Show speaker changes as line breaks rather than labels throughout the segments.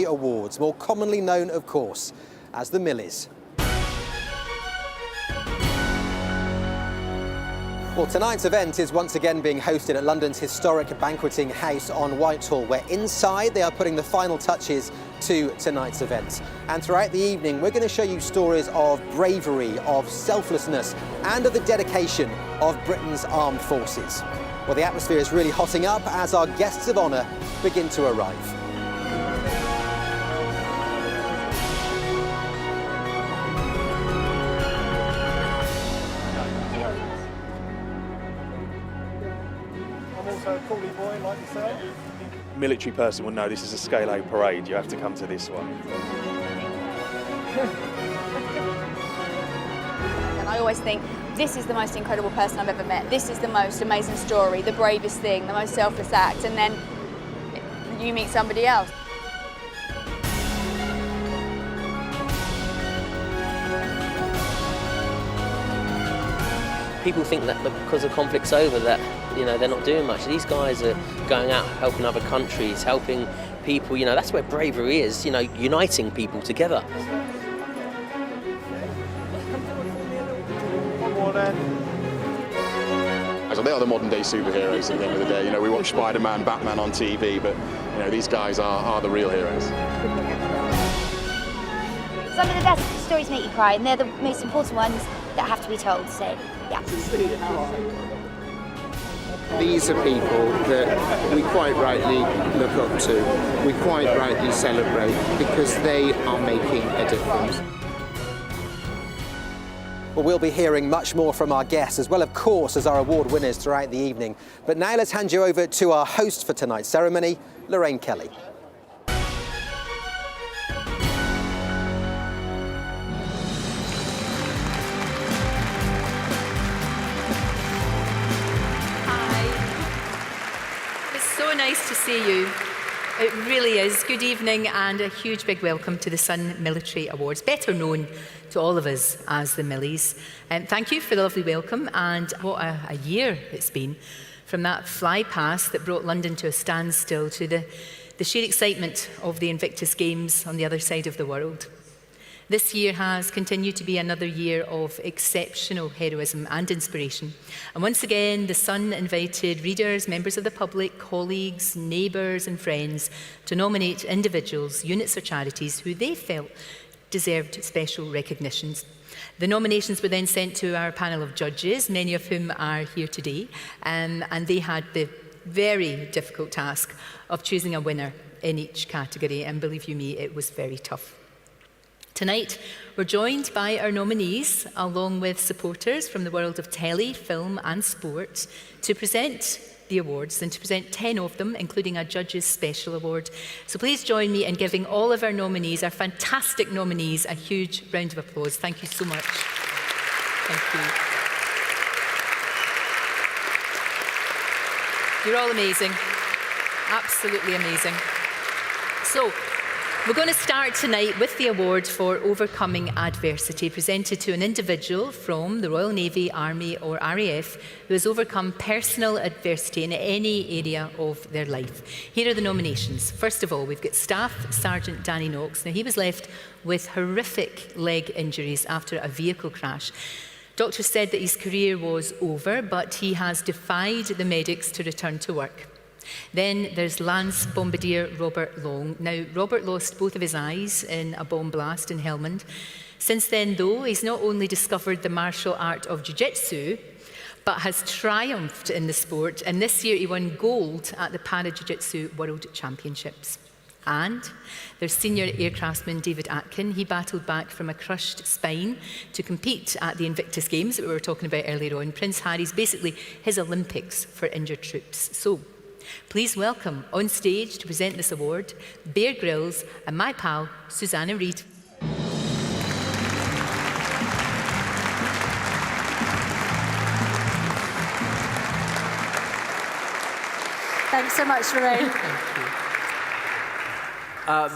Awards, more commonly known, of course, as the Millies. Well, tonight's event is once again being hosted at London's historic banqueting house on Whitehall, where inside they are putting the final touches to tonight's event. And throughout the evening, we're going to show you stories of bravery, of selflessness, and of the dedication of Britain's armed forces. Well, the atmosphere is really hotting up as our guests of honour begin to arrive.
Military person will know this is a Scale A parade. You have to come to this one.
And I always think, this is the most incredible person I've ever met. This is the most amazing story, the bravest thing, the most selfless act. And then you meet somebody else.
People think that because the conflict's over that, you know, they're not doing much. These guys are going out helping other countries, helping people, you know, that's where bravery is, you know, uniting people together.
So they are the modern day superheroes at the end of the day. You know, we watch Spider-Man, Batman on TV, but, you know, these guys are the real heroes.
Some of the best stories make you cry, and they're the most important ones that have to be told, so, yeah.
These are people that we quite rightly look up to, we quite rightly celebrate, because they are making a difference.
Well, we'll be hearing much more from our guests, as well, of course, as our award winners throughout the evening. But now let's hand you over to our host for tonight's ceremony, Lorraine Kelly.
Nice to see you. It really is. Good evening and a huge big welcome to the Sun Military Awards, better known to all of us as the Millies. Thank you for the lovely welcome, and what a year it's been, from that fly past that brought London to a standstill to the sheer excitement of the Invictus Games on the other side of the world. This year has continued to be another year of exceptional heroism and inspiration. And once again, the Sun invited readers, members of the public, colleagues, neighbours and friends to nominate individuals, units or charities who they felt deserved special recognitions. The nominations were then sent to our panel of judges, many of whom are here today, and they had the very difficult task of choosing a winner in each category, and believe you me, it was very tough. Tonight, we're joined by our nominees, along with supporters from the world of telly, film and sport, to present the awards, and to present 10 of them, including a Judges Special Award. So please join me in giving all of our nominees, our fantastic nominees, a huge round of applause. Thank you so much. Thank you. You're all amazing. Absolutely amazing. So, we're going to start tonight with the award for Overcoming Adversity, presented to an individual from the Royal Navy, Army or RAF who has overcome personal adversity in any area of their life. Here are the nominations. First of all, we've got Staff Sergeant Danny Knox. Now, he was left with horrific leg injuries after a vehicle crash. Doctors said that his career was over, but he has defied the medics to return to work. Then there's Lance Bombardier Robert Long. Now, Robert lost both of his eyes in a bomb blast in Helmand. Since then, though, he's not only discovered the martial art of jiu-jitsu, but has triumphed in the sport. And this year, he won gold at the Para-Jiu-Jitsu World Championships. And there's Senior Aircraftsman David Atkin. He battled back from a crushed spine to compete at the Invictus Games that we were talking about earlier on. Prince Harry's basically his Olympics for injured troops. So, please welcome on stage to present this award, Bear Grylls and my pal, Susanna Reid.
Thanks so much, Lorraine.
Thank you.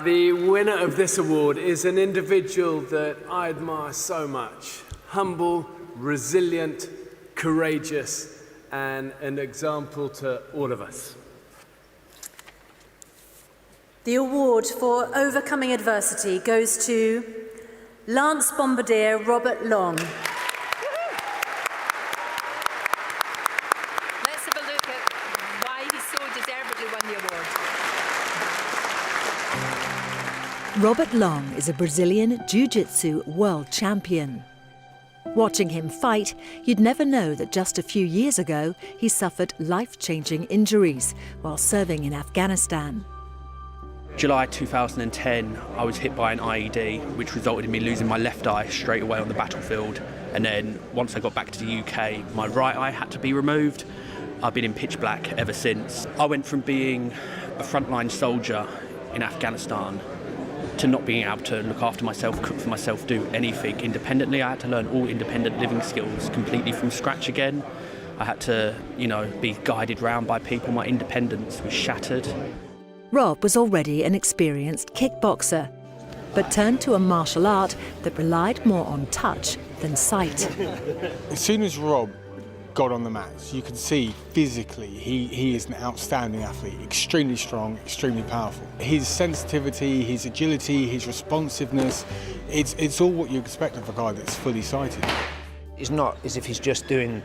The winner of this award is an individual that I admire so much. Humble, resilient, courageous, and an example to all of us.
The award for overcoming adversity goes to Lance Bombardier Robert Long.
Let's have a look at why he so deservedly won the award.
Robert Long is a Brazilian jiu-jitsu world champion. Watching him fight, you'd never know that just a few years ago he suffered life-changing injuries while serving in Afghanistan.
July 2010, I was hit by an IED, which resulted in me losing my left eye straight away on the battlefield. And then once I got back to the UK, my right eye had to be removed. I've been in pitch black ever since. I went from being a frontline soldier in Afghanistan to not being able to look after myself, cook for myself, do anything independently. I had to learn all independent living skills completely from scratch again. I had to, be guided round by people. My independence was shattered.
Rob was already an experienced kickboxer, but turned to a martial art that relied more on touch than sight.
As soon as Rob got on the mats, you could see physically he is an outstanding athlete, extremely strong, extremely powerful. His sensitivity, his agility, his responsiveness, it's all what you expect of a guy that's fully sighted.
It's not as if he's just doing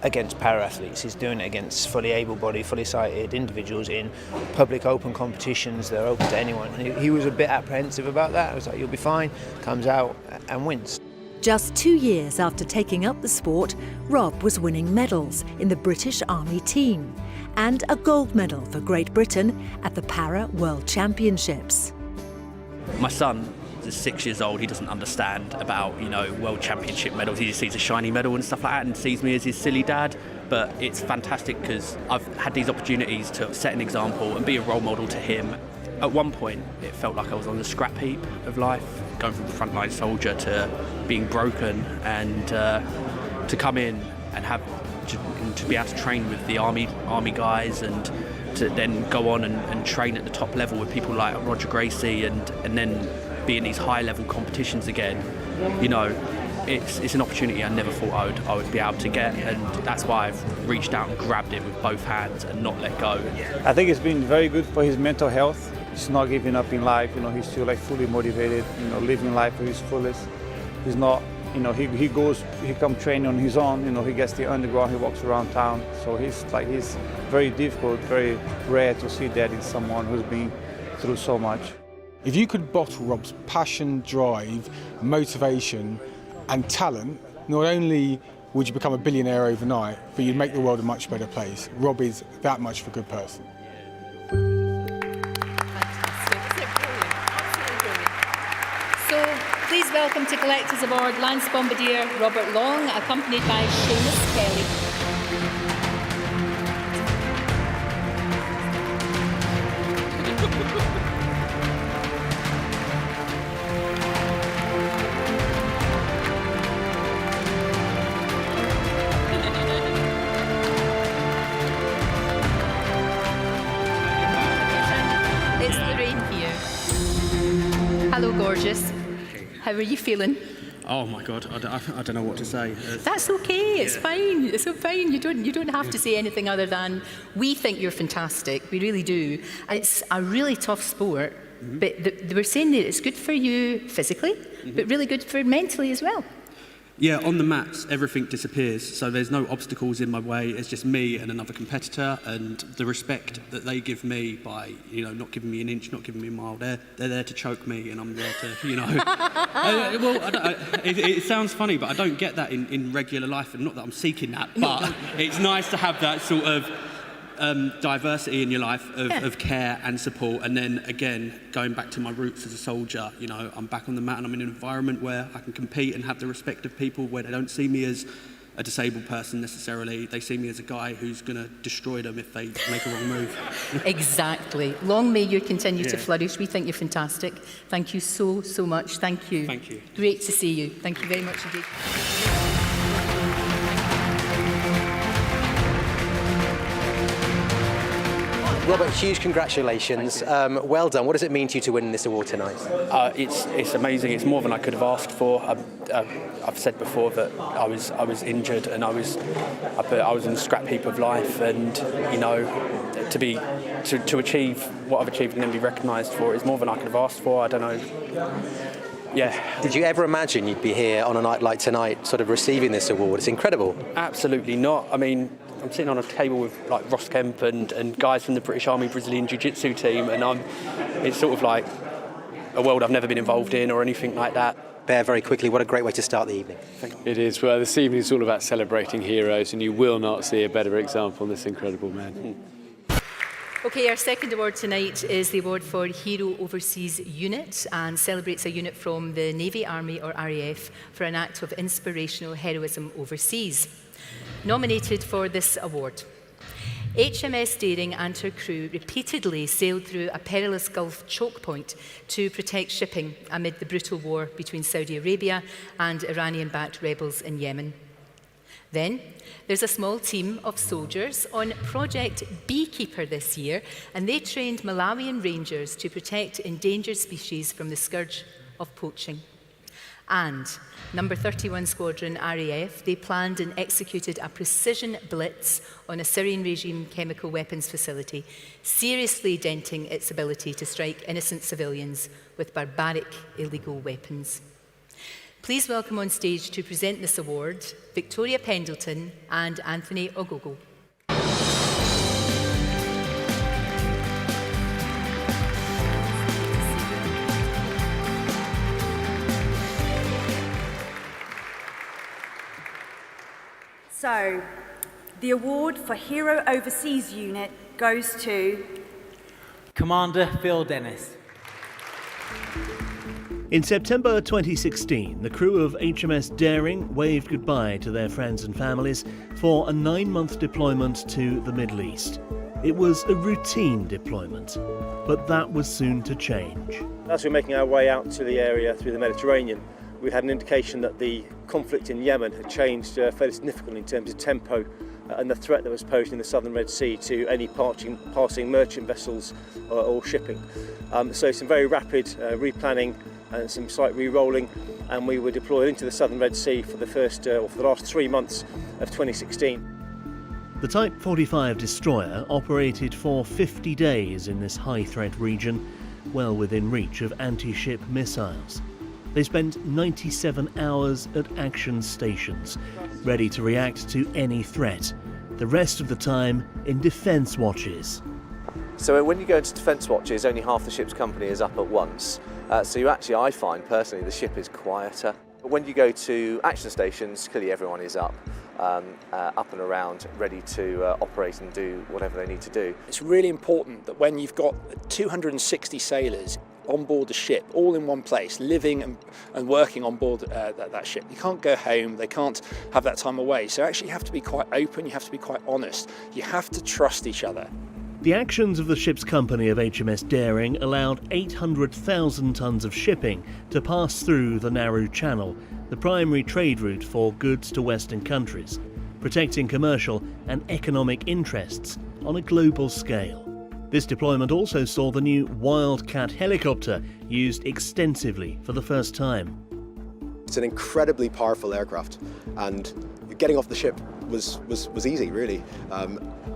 against para-athletes, he's doing it against fully able-bodied, fully sighted individuals in public open competitions that are open to anyone. He was a bit apprehensive about that. I was like, you'll be fine, comes out and wins.
Just 2 years after taking up the sport, Rob was winning medals in the British Army team and a gold medal for Great Britain at the Para World Championships.
My son is 6 years old. He doesn't understand about, World Championship medals. He just sees a shiny medal and stuff like that and sees me as his silly dad. But it's fantastic because I've had these opportunities to set an example and be a role model to him. At one point, it felt like I was on the scrap heap of life, going from frontline soldier to being broken, and to come in and to be able to train with the army guys, and to then go on and train at the top level with people like Roger Gracie, and then be in these high level competitions again. It's an opportunity I never thought I would be able to get, and that's why I've reached out and grabbed it with both hands and not let go.
I think it's been very good for his mental health. He's not giving up in life. He's still fully motivated. Living life to his fullest. He's not. He comes training on his own. He gets the underground. He walks around town. So he's very difficult, very rare to see that in someone who's been through so much.
If you could bottle Rob's passion, drive, motivation and talent, not only would you become a billionaire overnight, but you'd make the world a much better place. Rob is that much of a good person.
Please welcome to Collectors Award Lance Bombardier Robert Long, accompanied by Lorraine Kelly. It's Lorraine here. Hello, gorgeous. How are you feeling?
Oh my God, I don't know what to say.
That's okay, it's fine, it's so fine. You don't have to say anything other than, we think you're fantastic, we really do. It's a really tough sport, but we're saying that it's good for you physically, but really good for mentally as well.
Yeah, on the mats, everything disappears, so there's no obstacles in my way. It's just me and another competitor, and the respect that they give me by, not giving me an inch, not giving me a mile. They're there to choke me, and I'm there to, it sounds funny, but I don't get that in regular life, and not that I'm seeking that, but it's nice to have that sort of diversity in your life of care and support. And then again, going back to my roots as a soldier, I'm back on the mat and I'm in an environment where I can compete and have the respect of people, where they don't see me as a disabled person necessarily. They see me as a guy who's going to destroy them if they make a wrong move.
Exactly. Long may you continue to flourish. We think you're fantastic. Thank you so much. Thank you.
Thank you.
Great to see you. Thank you very much indeed.
Robert, huge congratulations. Well done. What does it mean to you to win this award tonight?
It's amazing. It's more than I could have asked for. I've said before that I was injured and I was in a scrap heap of life, and to be
to achieve what I've achieved and then be recognised for it is more than I could have asked for. I don't know. Yeah.
Did you ever imagine you'd be here on a night like tonight, sort of receiving this award? It's incredible.
Absolutely not. I mean, I'm sitting on a table with like Ross Kemp and guys from the British Army Brazilian Jiu-Jitsu team, and it's sort of like a world I've never been involved in or anything like that.
Bear, very quickly, what a great way to start the evening.
It is. Well, this evening is all about celebrating heroes, and you will not see a better example than this incredible man.
OK, our second award tonight is the award for Hero Overseas Unit, and celebrates a unit from the Navy, Army or RAF for an act of inspirational heroism overseas. Nominated for this award: HMS Daring and her crew repeatedly sailed through a perilous Gulf choke point to protect shipping amid the brutal war between Saudi Arabia and Iranian-backed rebels in Yemen. Then there's a small team of soldiers on Project Beekeeper this year, and they trained Malawian rangers to protect endangered species from the scourge of poaching. And Number 31 Squadron RAF, they planned and executed a precision blitz on a Syrian regime chemical weapons facility, seriously denting its ability to strike innocent civilians with barbaric illegal weapons. Please welcome on stage to present this award, Victoria Pendleton and Anthony Ogogo.
So, the award for Hero Overseas Unit goes to
Commander Phil Dennis.
In September 2016, the crew of HMS Daring waved goodbye to their friends and families for a 9-month deployment to the Middle East. It was a routine deployment, but that was soon to change.
As we're making our way out to the area through the Mediterranean, we had an indication that the conflict in Yemen had changed fairly significantly in terms of tempo and the threat that was posed in the southern Red Sea to any passing merchant vessels or shipping. So some very rapid replanning and some slight re-rolling, and we were deployed into the southern Red Sea for the last 3 months of 2016.
The Type 45 destroyer operated for 50 days in this high-threat region, well within reach of anti-ship missiles. They spent 97 hours at action stations, ready to react to any threat. The rest of the time in defence watches.
So when you go into defence watches, only half the ship's company is up at once. So you actually, I find personally, the ship is quieter. But when you go to action stations, clearly everyone is up and around, ready to operate and do whatever they need to do.
It's really important that when you've got 260 sailors on board the ship, all in one place, living and working on board that ship. You can't go home, they can't have that time away. So actually you have to be quite open, you have to be quite honest. You have to trust each other.
The actions of the ship's company of HMS Daring allowed 800,000 tonnes of shipping to pass through the narrow channel, the primary trade route for goods to Western countries, protecting commercial and economic interests on a global scale. This deployment also saw the new Wildcat helicopter used extensively for the first time.
It's an incredibly powerful aircraft, and getting off the ship was easy, really.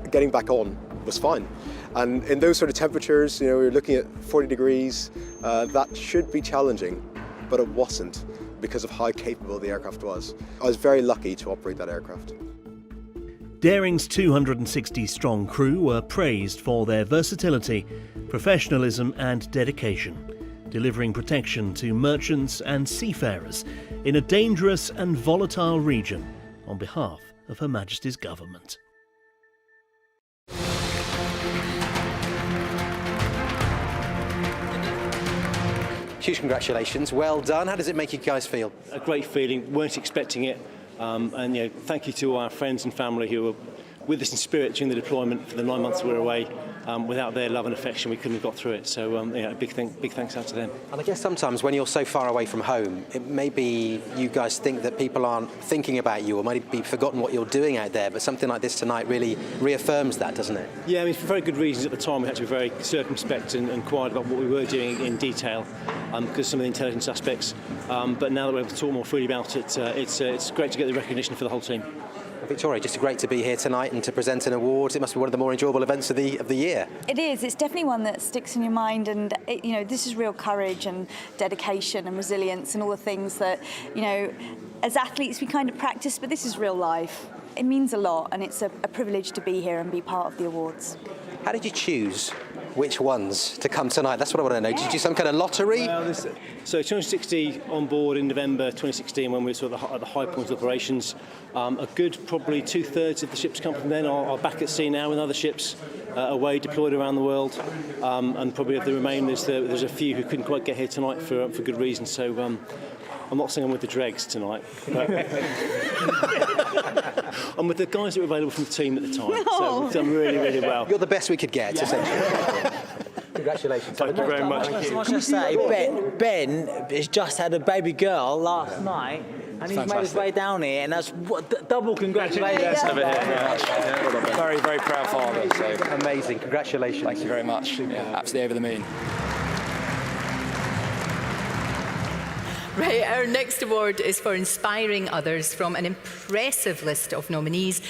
Getting back on was fine. And in those sort of temperatures, we were looking at 40 degrees, that should be challenging, but it wasn't because of how capable the aircraft was. I was very lucky to operate that aircraft.
Daring's 260-strong crew were praised for their versatility, professionalism and dedication, delivering protection to merchants and seafarers in a dangerous and volatile region on behalf of Her Majesty's government.
Huge congratulations, well done. How does it make you guys feel?
A great feeling, weren't expecting it. And thank you to our friends and family who were with us in spirit during the deployment for the 9 months we were away. Without their love and affection, we couldn't have got through it. So, big thanks out to them.
And I guess sometimes when you're so far away from home, it maybe you guys think that people aren't thinking about you or might be forgotten what you're doing out there. But something like this tonight really reaffirms that, doesn't it?
Yeah, I mean, for very good reasons. At the time, we had to be very circumspect and quiet about what we were doing in detail because of some of the intelligence aspects. But now that we're able to talk more freely about it, it's great to get the recognition for the whole team.
Victoria, just great to be here tonight and to present an award. It must be one of the more enjoyable events of the year.
It is. It's definitely one that sticks in your mind, and this is real courage and dedication and resilience and all the things that, as athletes we kind of practice, but this is real life. It means a lot, and it's a privilege to be here and be part of the awards.
How did you choose which ones to come tonight? That's what I want to know. Did you do some kind of lottery?
So 260 on board in November 2016 when we were sort of at the high point of operations. A good probably 2/3 of the ships come from then are back at sea now with other ships away deployed around the world. And probably of the remainers, there's a few who couldn't quite get here tonight for good reason. So I'm not saying I'm with the dregs tonight, but I'm with the guys that were available from the team at the time. So we've done really, really well.
You're the best we could get, essentially. Congratulations.
Thank you very much.
I must just say, Ben has just had a baby girl last night, and he's made his way down here, and that's double congratulations.
Yes, over here. Very, very proud father. So.
Amazing. Congratulations.
Thank you very much. Yeah, absolutely over the moon.
Right, our next award is for inspiring others from an impressive list of nominees.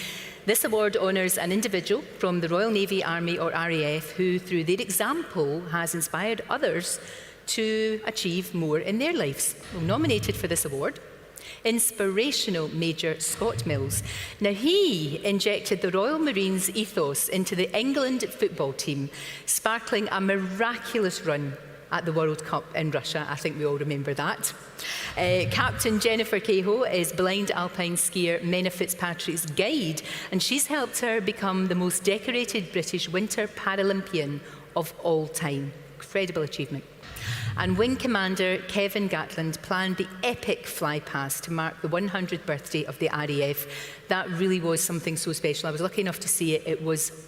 This award honours an individual from the Royal Navy, Army or RAF who, through their example, has inspired others to achieve more in their lives. Well, nominated for this award, Inspirational Major Scott Mills. Now, he injected the Royal Marines ethos into the England football team, sparkling a miraculous run at the World Cup in Russia. I think we all remember that. Captain Jennifer Cahill is blind alpine skier Menna Fitzpatrick's guide, and she's helped her become the most decorated British winter Paralympian of all time. Incredible achievement. And Wing Commander Kevin Gatland planned the epic fly past to mark the 100th birthday of the RAF. That really was something so special. I was lucky enough to see it.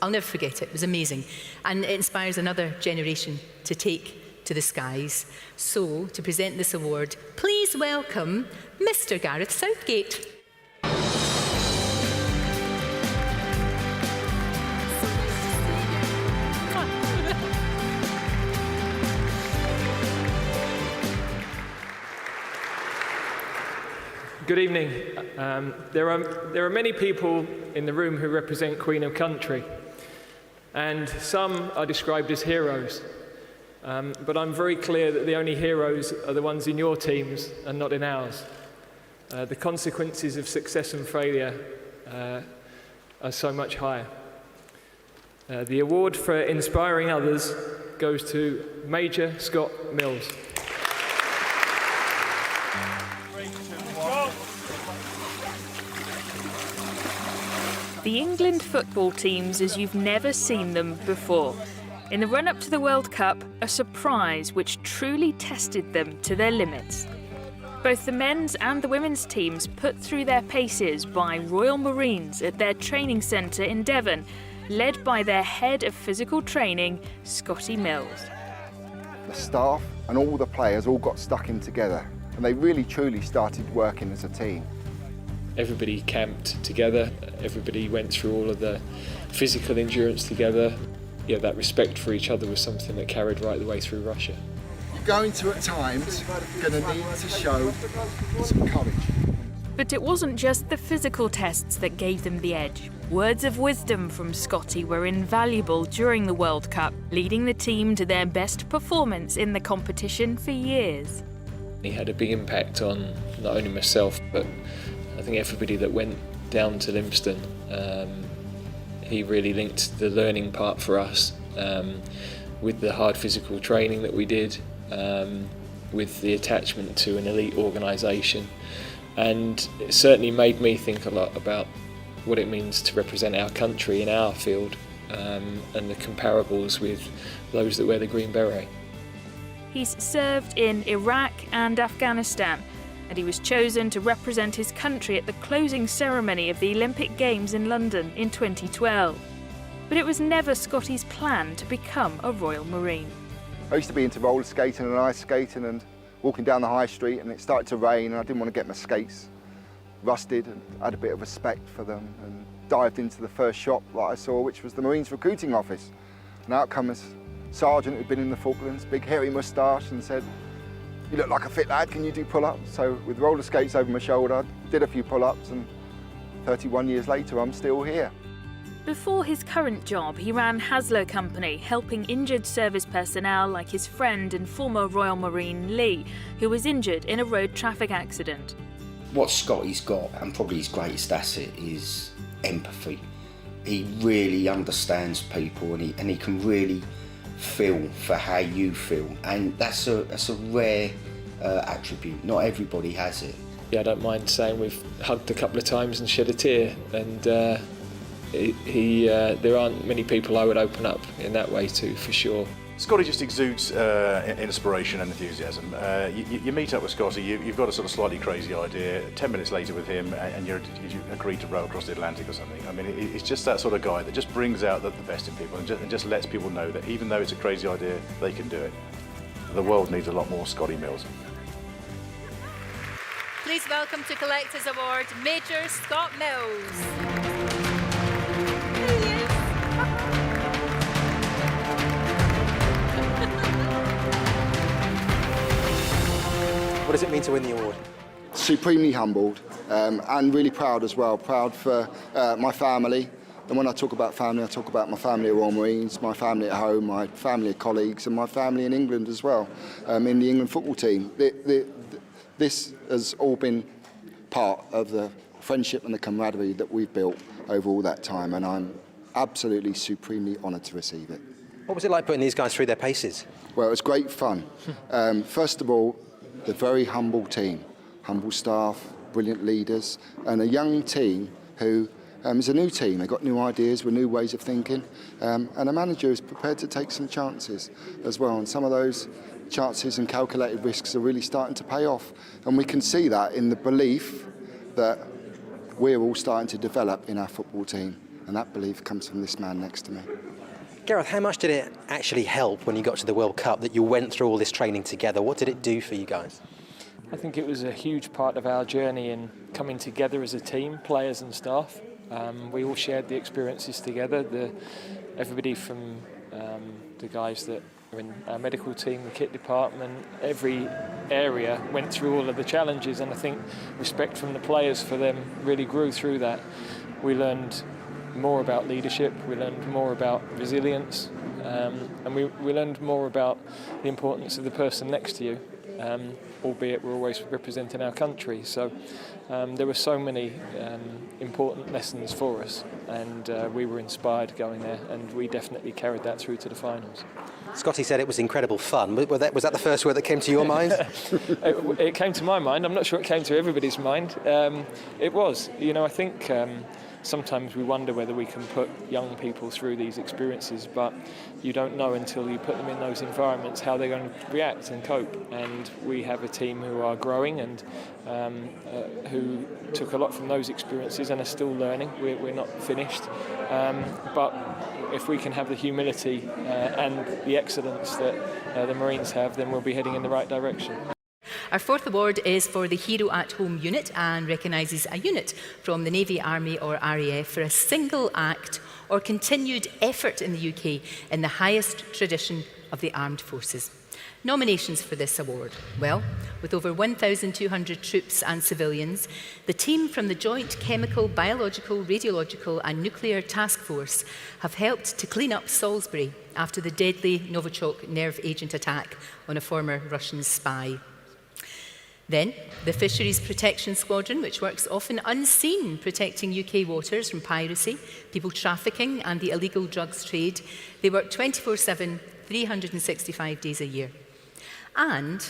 I'll never forget it. It was amazing. And it inspires another generation to take to the skies. So, to present this award, please welcome Mr. Gareth Southgate.
Good evening. There are many people in the room who represent Queen of Country, and some are described as heroes. But I'm very clear that the only heroes are the ones in your teams and not in ours. The consequences of success and failure are so much higher. The award for inspiring others goes to Major Scott Mills.
The England football teams as you've never seen them before. In the run-up to the World Cup, a surprise which truly tested them to their limits. Both the men's and the women's teams put through their paces by Royal Marines at their training centre in Devon, led by their head of physical training, Scotty Mills.
The staff and all the players all got stuck in together, and they really truly started working as a team.
Everybody camped together, everybody went through all of the physical endurance together. Yeah, that respect for each other was something that carried right the way through Russia.
You're going to, at times, going to need to show some courage.
But it wasn't just the physical tests that gave them the edge. Words of wisdom from Scotty were invaluable during the World Cup, leading the team to their best performance in the competition for years.
He had a big impact on not only myself, but I think everybody that went down to Lympstone. He really linked the learning part for us with the hard physical training that we did, with the attachment to an elite organisation, and it certainly made me think a lot about what it means to represent our country in our field, and the comparables with those that wear the green beret.
He's served in Iraq and Afghanistan, and he was chosen to represent his country at the closing ceremony of the Olympic Games in London in 2012. But it was never Scotty's plan to become a Royal Marine.
I used to be into roller skating and ice skating and walking down the high street, and it started to rain and I didn't want to get my skates rusted, and I had a bit of respect for them and dived into the first shop that I saw, which was the Marines recruiting office. And out come this sergeant who'd been in the Falklands, big hairy moustache, and said, "You look like a fit lad, can you do pull-ups?" So with roller skates over my shoulder, I did a few pull-ups and 31 years later, I'm still here.
Before his current job, he ran Hasler Company, helping injured service personnel like his friend and former Royal Marine Lee, who was injured in a road traffic accident.
What Scotty's got, and probably his greatest asset, is empathy. He really understands people, and he can really feel for how you feel, and that's a rare attribute. Not everybody has it.
Yeah, I don't mind saying we've hugged a couple of times and shed a tear, and there aren't many people I would open up in that way to, for sure.
Scotty just exudes inspiration and enthusiasm. You meet up with Scotty, you've got a sort of slightly crazy idea. 10 minutes later with him, and you agree to row across the Atlantic or something. I mean, it's just that sort of guy that just brings out the best in people and just lets people know that even though it's a crazy idea, they can do it. The world needs a lot more Scotty Mills.
Please welcome to Collectors Award, Major Scott Mills.
What does it mean to win the award?
Supremely humbled and really proud as well. Proud for my family. And when I talk about family, I talk about my family at Royal Marines, my family at home, my family of colleagues, and my family in England as well, in the England football team. This has all been part of the friendship and the camaraderie that we've built over all that time, and I'm absolutely supremely honoured to receive it.
What was it like putting these guys through their paces?
Well, it was great fun. First of all, the very humble team, humble staff, brilliant leaders, and a young team who is a new team. They've got new ideas with new ways of thinking, and a manager is prepared to take some chances as well. And some of those chances and calculated risks are really starting to pay off. And we can see that in the belief that we're all starting to develop in our football team. And that belief comes from this man next to me.
Gareth, how much did it actually help when you got to the World Cup that you went through all this training together? What did it do for you guys?
I think it was a huge part of our journey in coming together as a team, players and staff. We all shared the experiences together. Everybody from the guys that are in our medical team, the kit department, every area went through all of the challenges, and I think respect from the players for them really grew through that. We learned more about leadership, we learned more about resilience, and we learned more about the importance of the person next to you, albeit we're always representing our country. So there were so many important lessons for us, and we were inspired going there, and we definitely carried that through to the finals.
Scotty said it was incredible fun. Was that the first word that came to your mind?
It came to my mind. I'm not sure it came to everybody's mind. It was. I think sometimes we wonder whether we can put young people through these experiences, but you don't know until you put them in those environments how they're going to react and cope. And we have a team who are growing and who took a lot from those experiences and are still learning. We're not finished, but if we can have the humility and the excellence that the Marines have, then we'll be heading in the right direction.
Our fourth award is for the Hero at Home unit and recognises a unit from the Navy, Army or RAF for a single act or continued effort in the UK in the highest tradition of the armed forces. Nominations for this award. Well, with over 1,200 troops and civilians, the team from the Joint Chemical, Biological, Radiological and Nuclear Task Force have helped to clean up Salisbury after the deadly Novichok nerve agent attack on a former Russian spy. Then, the Fisheries Protection Squadron, which works often unseen protecting UK waters from piracy, people trafficking and the illegal drugs trade. They work 24/7, 365 days a year. And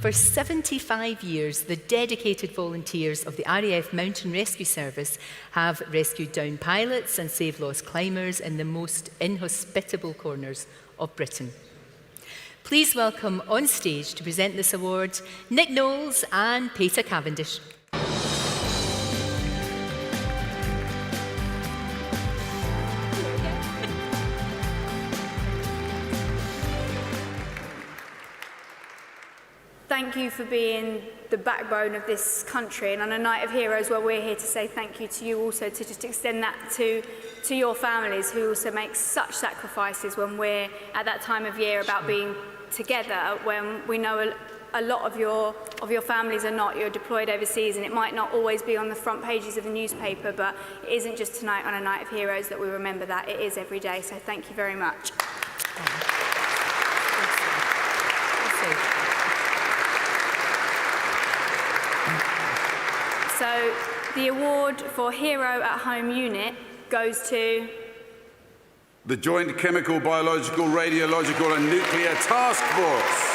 for 75 years, the dedicated volunteers of the RAF Mountain Rescue Service have rescued downed pilots and saved lost climbers in the most inhospitable corners of Britain. Please welcome on stage to present this award, Nick Knowles and Peter Cavendish.
Thank you for being the backbone of this country, and on a Night of Heroes where we're here to say thank you to you also, to just extend that to your families who also make such sacrifices when we're at that time of year about being together, when we know a lot of your families are not. You're deployed overseas, and it might not always be on the front pages of the newspaper, but it isn't just tonight on a Night of Heroes that we remember that. It is every day, so thank you very much. So the award for Hero at Home Unit goes to
the Joint Chemical, Biological, Radiological and Nuclear Task Force.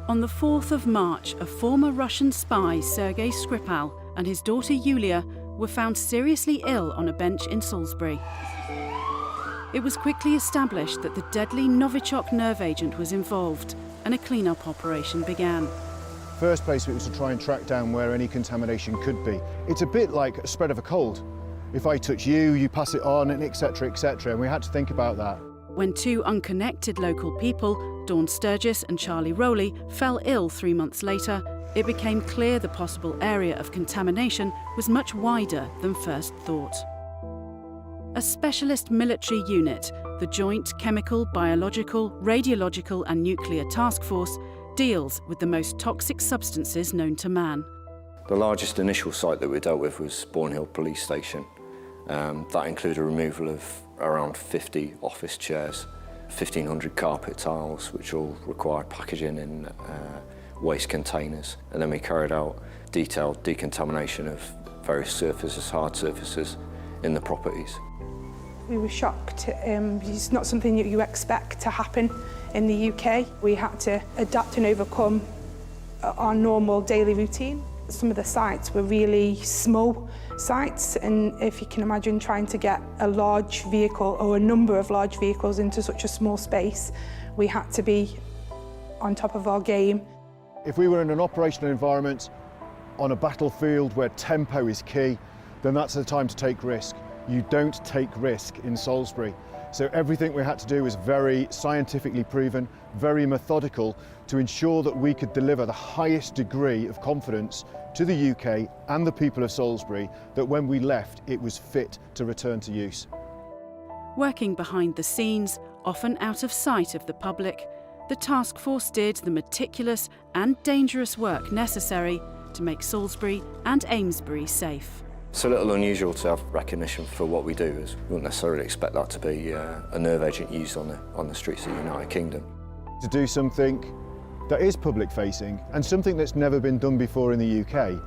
On the 4th of March, a former Russian spy, Sergei Skripal, and his daughter Yulia were found seriously ill on a bench in Salisbury. It was quickly established that the deadly Novichok nerve agent was involved, and a clean-up operation began.
First place was to try and track down where any contamination could be. It's a bit like a spread of a cold. If I touch you, you pass it on, and etc., and we had to think about that.
When two unconnected local people, Dawn Sturgis and Charlie Rowley, fell ill 3 months later, it became clear the possible area of contamination was much wider than first thought. A specialist military unit, the Joint Chemical, Biological, Radiological and Nuclear Task Force, deals with the most toxic substances known to man.
The largest initial site that we dealt with was Bourne Hill Police Station. That included a removal of around 50 office chairs, 1,500 carpet tiles, which all required packaging in waste containers. And then we carried out detailed decontamination of various surfaces, hard surfaces, in the properties.
We were shocked. It's not something that you expect to happen in the UK. We had to adapt and overcome our normal daily routine. Some of the sites were really small sites, and if you can imagine trying to get a large vehicle or a number of large vehicles into such a small space, we had to be on top of our game.
If we were in an operational environment on a battlefield where tempo is key, then that's the time to take risk. You don't take risk in Salisbury. So everything we had to do was very scientifically proven, very methodical, to ensure that we could deliver the highest degree of confidence to the UK and the people of Salisbury that when we left, it was fit to return to use.
Working behind the scenes, often out of sight of the public, the task force did the meticulous and dangerous work necessary to make Salisbury and Amesbury safe.
It's a little unusual to have recognition for what we do, as we wouldn't necessarily expect that to be a nerve agent used on the streets of the United Kingdom.
To do something that is public-facing and something that's never been done before in the UK,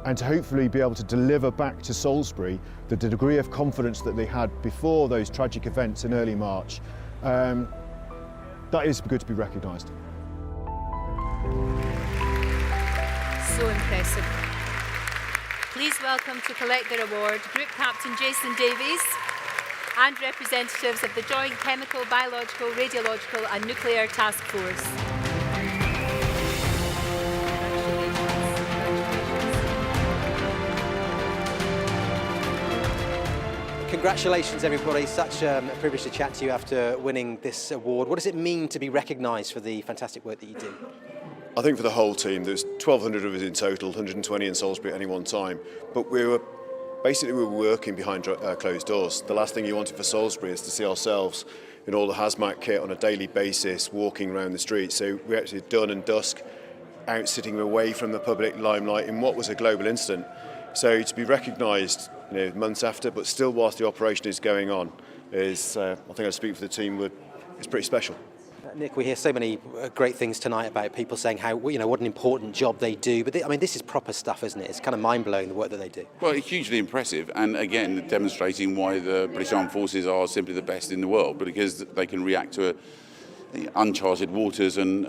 and to hopefully be able to deliver back to Salisbury the degree of confidence that they had before those tragic events in early March, that is good to be recognised.
So impressive. Please welcome to collect their award Group Captain Jason Davies and representatives of the Joint Chemical, Biological, Radiological and Nuclear Task Force.
Congratulations, everybody. Such a privilege to chat to you after winning this award. What does it mean to be recognised for the fantastic work that you do?
I think for the whole team, there's 1,200 of us in total, 120 in Salisbury at any one time. But we were working behind closed doors. The last thing you wanted for Salisbury is to see ourselves in all the hazmat kit on a daily basis, walking around the streets. So we actually did dawn and dusk, out sitting away from the public limelight in what was a global incident. So to be recognised, months after, but still whilst the operation is going on, is I think I speak for the team. It's pretty special.
Nick, we hear so many great things tonight about people saying how, what an important job they do. But this is proper stuff, isn't it? It's kind of mind-blowing, the work that they do.
Well, it's hugely impressive, and again, demonstrating why the British Armed Forces are simply the best in the world, but because they can react to uncharted waters and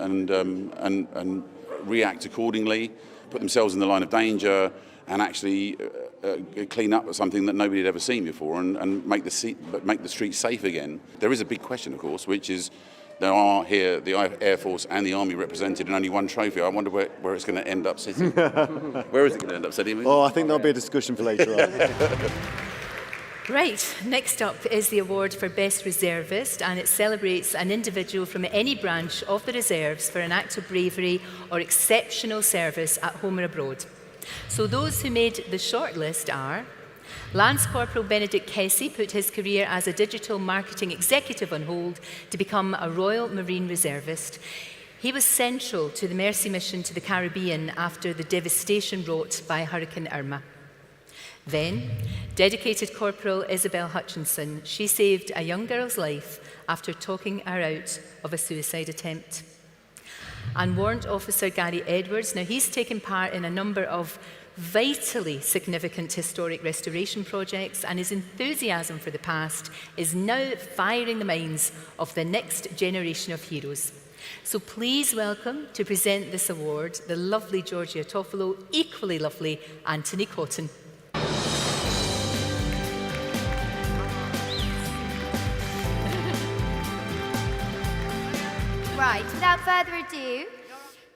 react accordingly, put themselves in the line of danger, and actually clean up something that nobody had ever seen before, and make the streets safe again. There is a big question, of course, which is, there are here the Air Force and the Army represented in only one trophy. I wonder where it's going to end up sitting. Where is it going to end up sitting?
Oh, I think there'll be a discussion for later on.
Right, next up is the award for Best Reservist, and it celebrates an individual from any branch of the reserves for an act of bravery or exceptional service at home or abroad. So those who made the shortlist are Lance Corporal Benedict Kessie put his career as a digital marketing executive on hold to become a Royal Marine Reservist. He was central to the Mercy mission to the Caribbean after the devastation wrought by Hurricane Irma. Then, dedicated Corporal Isabel Hutchinson, she saved a young girl's life after talking her out of a suicide attempt. And Warrant Officer Gary Edwards, now he's taken part in a number of vitally significant historic restoration projects, and his enthusiasm for the past is now firing the minds of the next generation of heroes. So please welcome to present this award the lovely Georgia Toffolo, equally lovely Anthony Cotton.
Right, without further ado,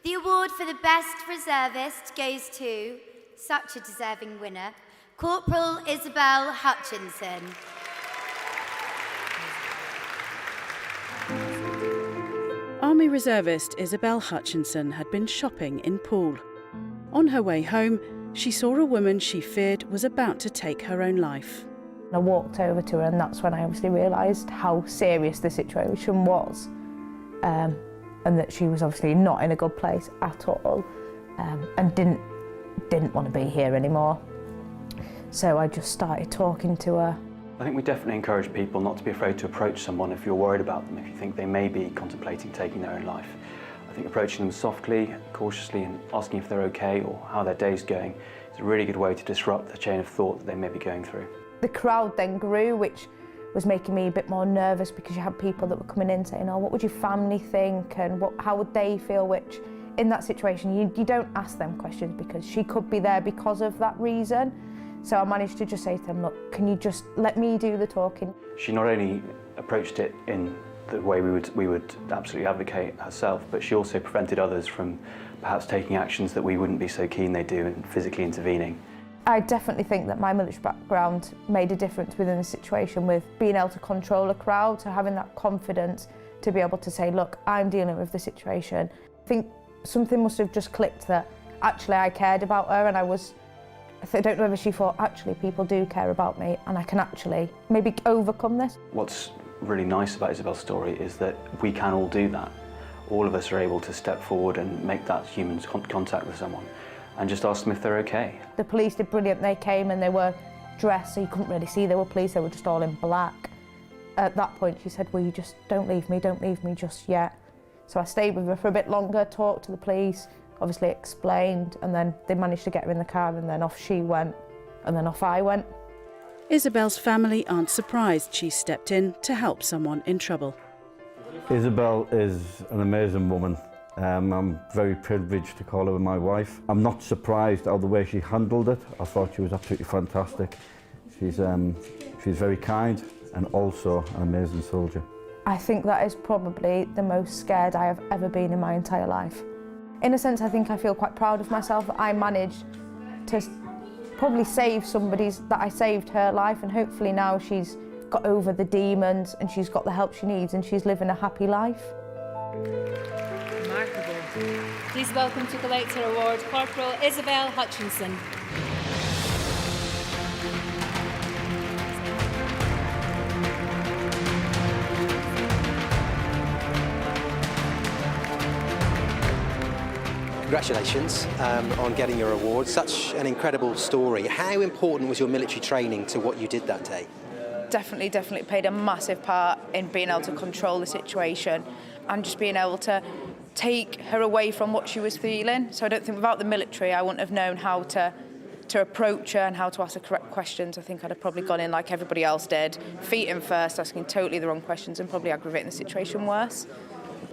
the award for the best reservist goes to such a deserving winner, Corporal Isabel Hutchinson.
Army reservist Isabel Hutchinson had been shopping in Poole. On her way home, she saw a woman she feared was about to take her own life.
I walked over to her, and that's when I obviously realised how serious the situation was, and that she was obviously not in a good place at all, and didn't want to be here anymore. So I just started talking to her.
I think we definitely encourage people not to be afraid to approach someone if you're worried about them, if you think they may be contemplating taking their own life. I think approaching them softly, cautiously, and asking if they're okay or how their day's going is a really good way to disrupt the chain of thought that they may be going through.
The crowd then grew, which was making me a bit more nervous, because you had people that were coming in saying, oh, what would your family think, and how would they feel, which in that situation you don't ask them questions, because she could be there because of that reason. So I managed to just say to them, look, can you just let me do the talking?
She not only approached it in the way we would absolutely advocate herself, but she also prevented others from perhaps taking actions that we wouldn't be so keen they do and physically intervening.
I definitely think that my military background made a difference within the situation, with being able to control a crowd, so having that confidence to be able to say, look, I'm dealing with the situation. I think something must have just clicked that actually I cared about her, and I don't know whether she thought, actually, people do care about me and I can actually maybe overcome this.
What's really nice about Isabel's story is that we can all do that. All of us are able to step forward and make that human contact with someone and just ask them if they're okay.
The police did brilliant. They came and they were dressed, so you couldn't really see they were police, they were just all in black. At that point she said, well, you just don't leave me just yet. So I stayed with her for a bit longer, talked to the police, obviously explained, and then they managed to get her in the car, and then off she went, and then off I went.
Isabel's family aren't surprised she stepped in to help someone in trouble.
Isabel is an amazing woman. I'm very privileged to call her my wife. I'm not surprised how the way she handled it. I thought she was absolutely fantastic. She's very kind and also an amazing soldier.
I think that is probably the most scared I have ever been in my entire life. In a sense, I think I feel quite proud of myself that I managed to probably save that I saved her life, and hopefully now she's got over the demons and she's got the help she needs and she's living a happy life.
Remarkable. Please welcome to collect her award, Corporal Isabel Hutchinson.
Congratulations on getting your award. Such an incredible story. How important was your military training to what you did that day?
Definitely played a massive part in being able to control the situation and just being able to take her away from what she was feeling. So I don't think without the military I wouldn't have known how to approach her and how to ask the correct questions. I think I'd have probably gone in like everybody else did, feet in first, asking totally the wrong questions and probably aggravating the situation worse.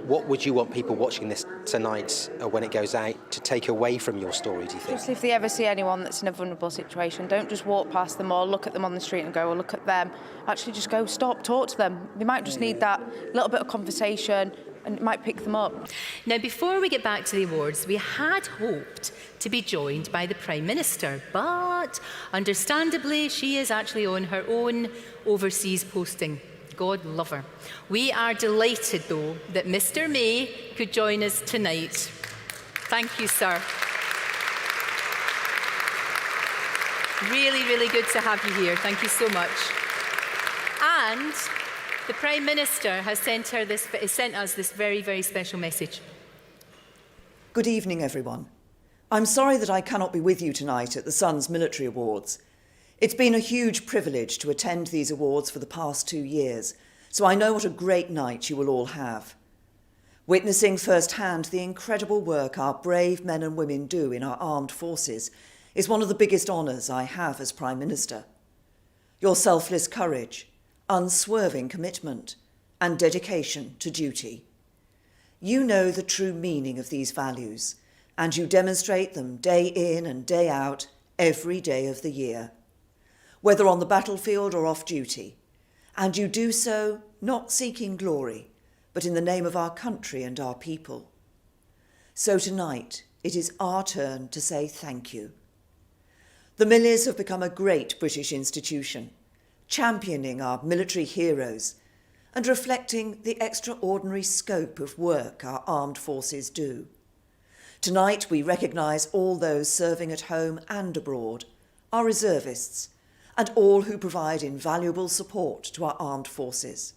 What would you want people watching this tonight, when it goes out, to take away from your story, do you think?
Just if they ever see anyone that's in a vulnerable situation, don't just walk past them or look at them on the street and go, or look at them. Actually just go, stop, talk to them. They might just need that little bit of conversation and it might pick them up.
Now, before we get back to the awards, we had hoped to be joined by the Prime Minister, but understandably, she is actually on her own overseas posting. God love her. We are delighted, though, that Mr. May could join us tonight. Thank you, sir. Really, really good to have you here. Thank you so much. And the Prime Minister has sent us this very, very special message.
Good evening, everyone. I'm sorry that I cannot be with you tonight at the Sun's Military Awards. It's been a huge privilege to attend these awards for the past 2 years, so I know what a great night you will all have. Witnessing firsthand the incredible work our brave men and women do in our armed forces is one of the biggest honours I have as Prime Minister. Your selfless courage, unswerving commitment, and dedication to duty. You know the true meaning of these values, and you demonstrate them day in and day out, every day of the year, whether on the battlefield or off duty, and you do so not seeking glory, but in the name of our country and our people. So tonight, it is our turn to say thank you. The Millies have become a great British institution, championing our military heroes and reflecting the extraordinary scope of work our armed forces do. Tonight, we recognise all those serving at home and abroad, our reservists, and all who provide invaluable support to our armed forces.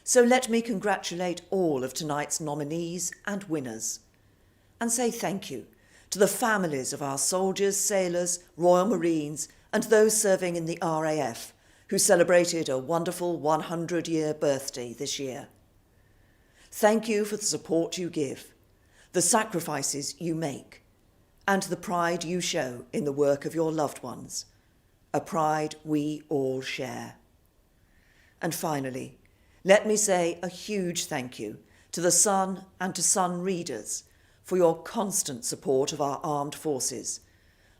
So let me congratulate all of tonight's nominees and winners, and say thank you to the families of our soldiers, sailors, Royal Marines, and those serving in the RAF, who celebrated a wonderful 100-year birthday this year. Thank you for the support you give, the sacrifices you make, and the pride you show in the work of your loved ones, a pride we all share. And finally, let me say a huge thank you to the Sun and to Sun readers for your constant support of our armed forces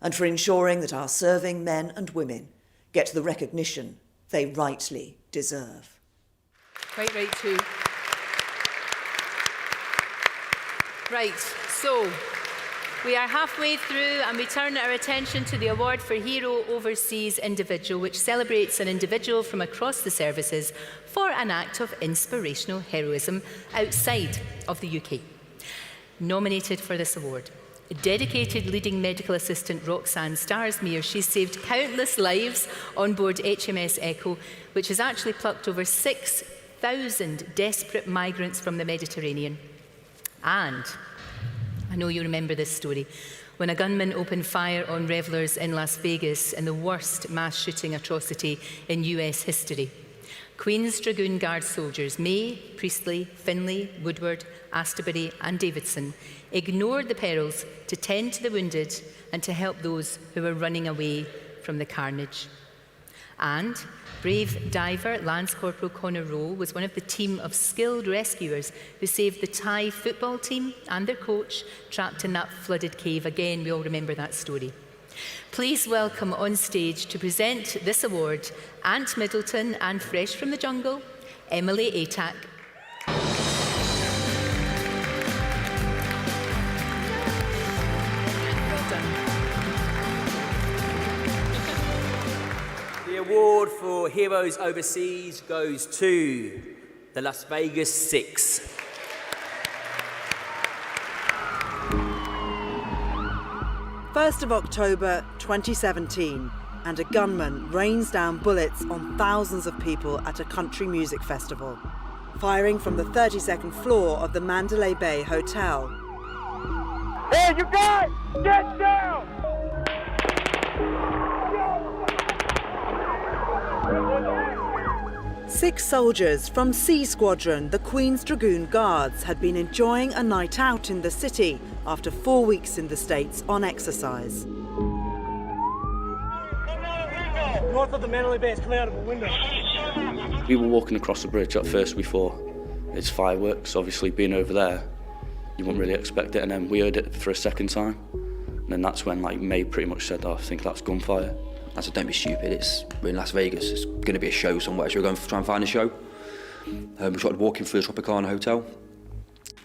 and for ensuring that our serving men and women get the recognition they rightly deserve.
Right too. Right, so we are halfway through and we turn our attention to the award for Hero Overseas Individual, which celebrates an individual from across the services for an act of inspirational heroism outside of the UK. Nominated for this award, dedicated leading medical assistant Roxanne Starsmere. She's saved countless lives on board HMS Echo, which has actually plucked over 6,000 desperate migrants from the Mediterranean. And I know you remember this story, when a gunman opened fire on revellers in Las Vegas in the worst mass shooting atrocity in US history. Queen's Dragoon Guard soldiers May, Priestley, Finlay, Woodward, Astorbury and Davidson ignored the perils to tend to the wounded and to help those who were running away from the carnage. And brave diver Lance Corporal Connor Rowe was one of the team of skilled rescuers who saved the Thai football team and their coach trapped in that flooded cave. Again, we all remember that story. Please welcome on stage to present this award, Aunt Middleton and fresh from the jungle, Emily Atack.
The award for Heroes Overseas goes to the Las Vegas Six.
First of October 2017, and a gunman rains down bullets on thousands of people at a country music festival, firing from the 32nd floor of the Mandalay Bay Hotel.
Hey, you guys, get down!
6 soldiers from C Squadron, the Queen's Dragoon Guards, had been enjoying a night out in the city after 4 weeks in the States on exercise.
North of the Mandalay Bay is coming out of a window.
We were walking across the bridge at first. We thought it's fireworks. Obviously, being over there, you wouldn't really expect it. And then we heard it for a second time. And then that's when May pretty much said, I think that's gunfire.
I said, don't be stupid, we're in Las Vegas, it's going to be a show somewhere, so we're going to try and find a show. We started walking through the Tropicana Hotel,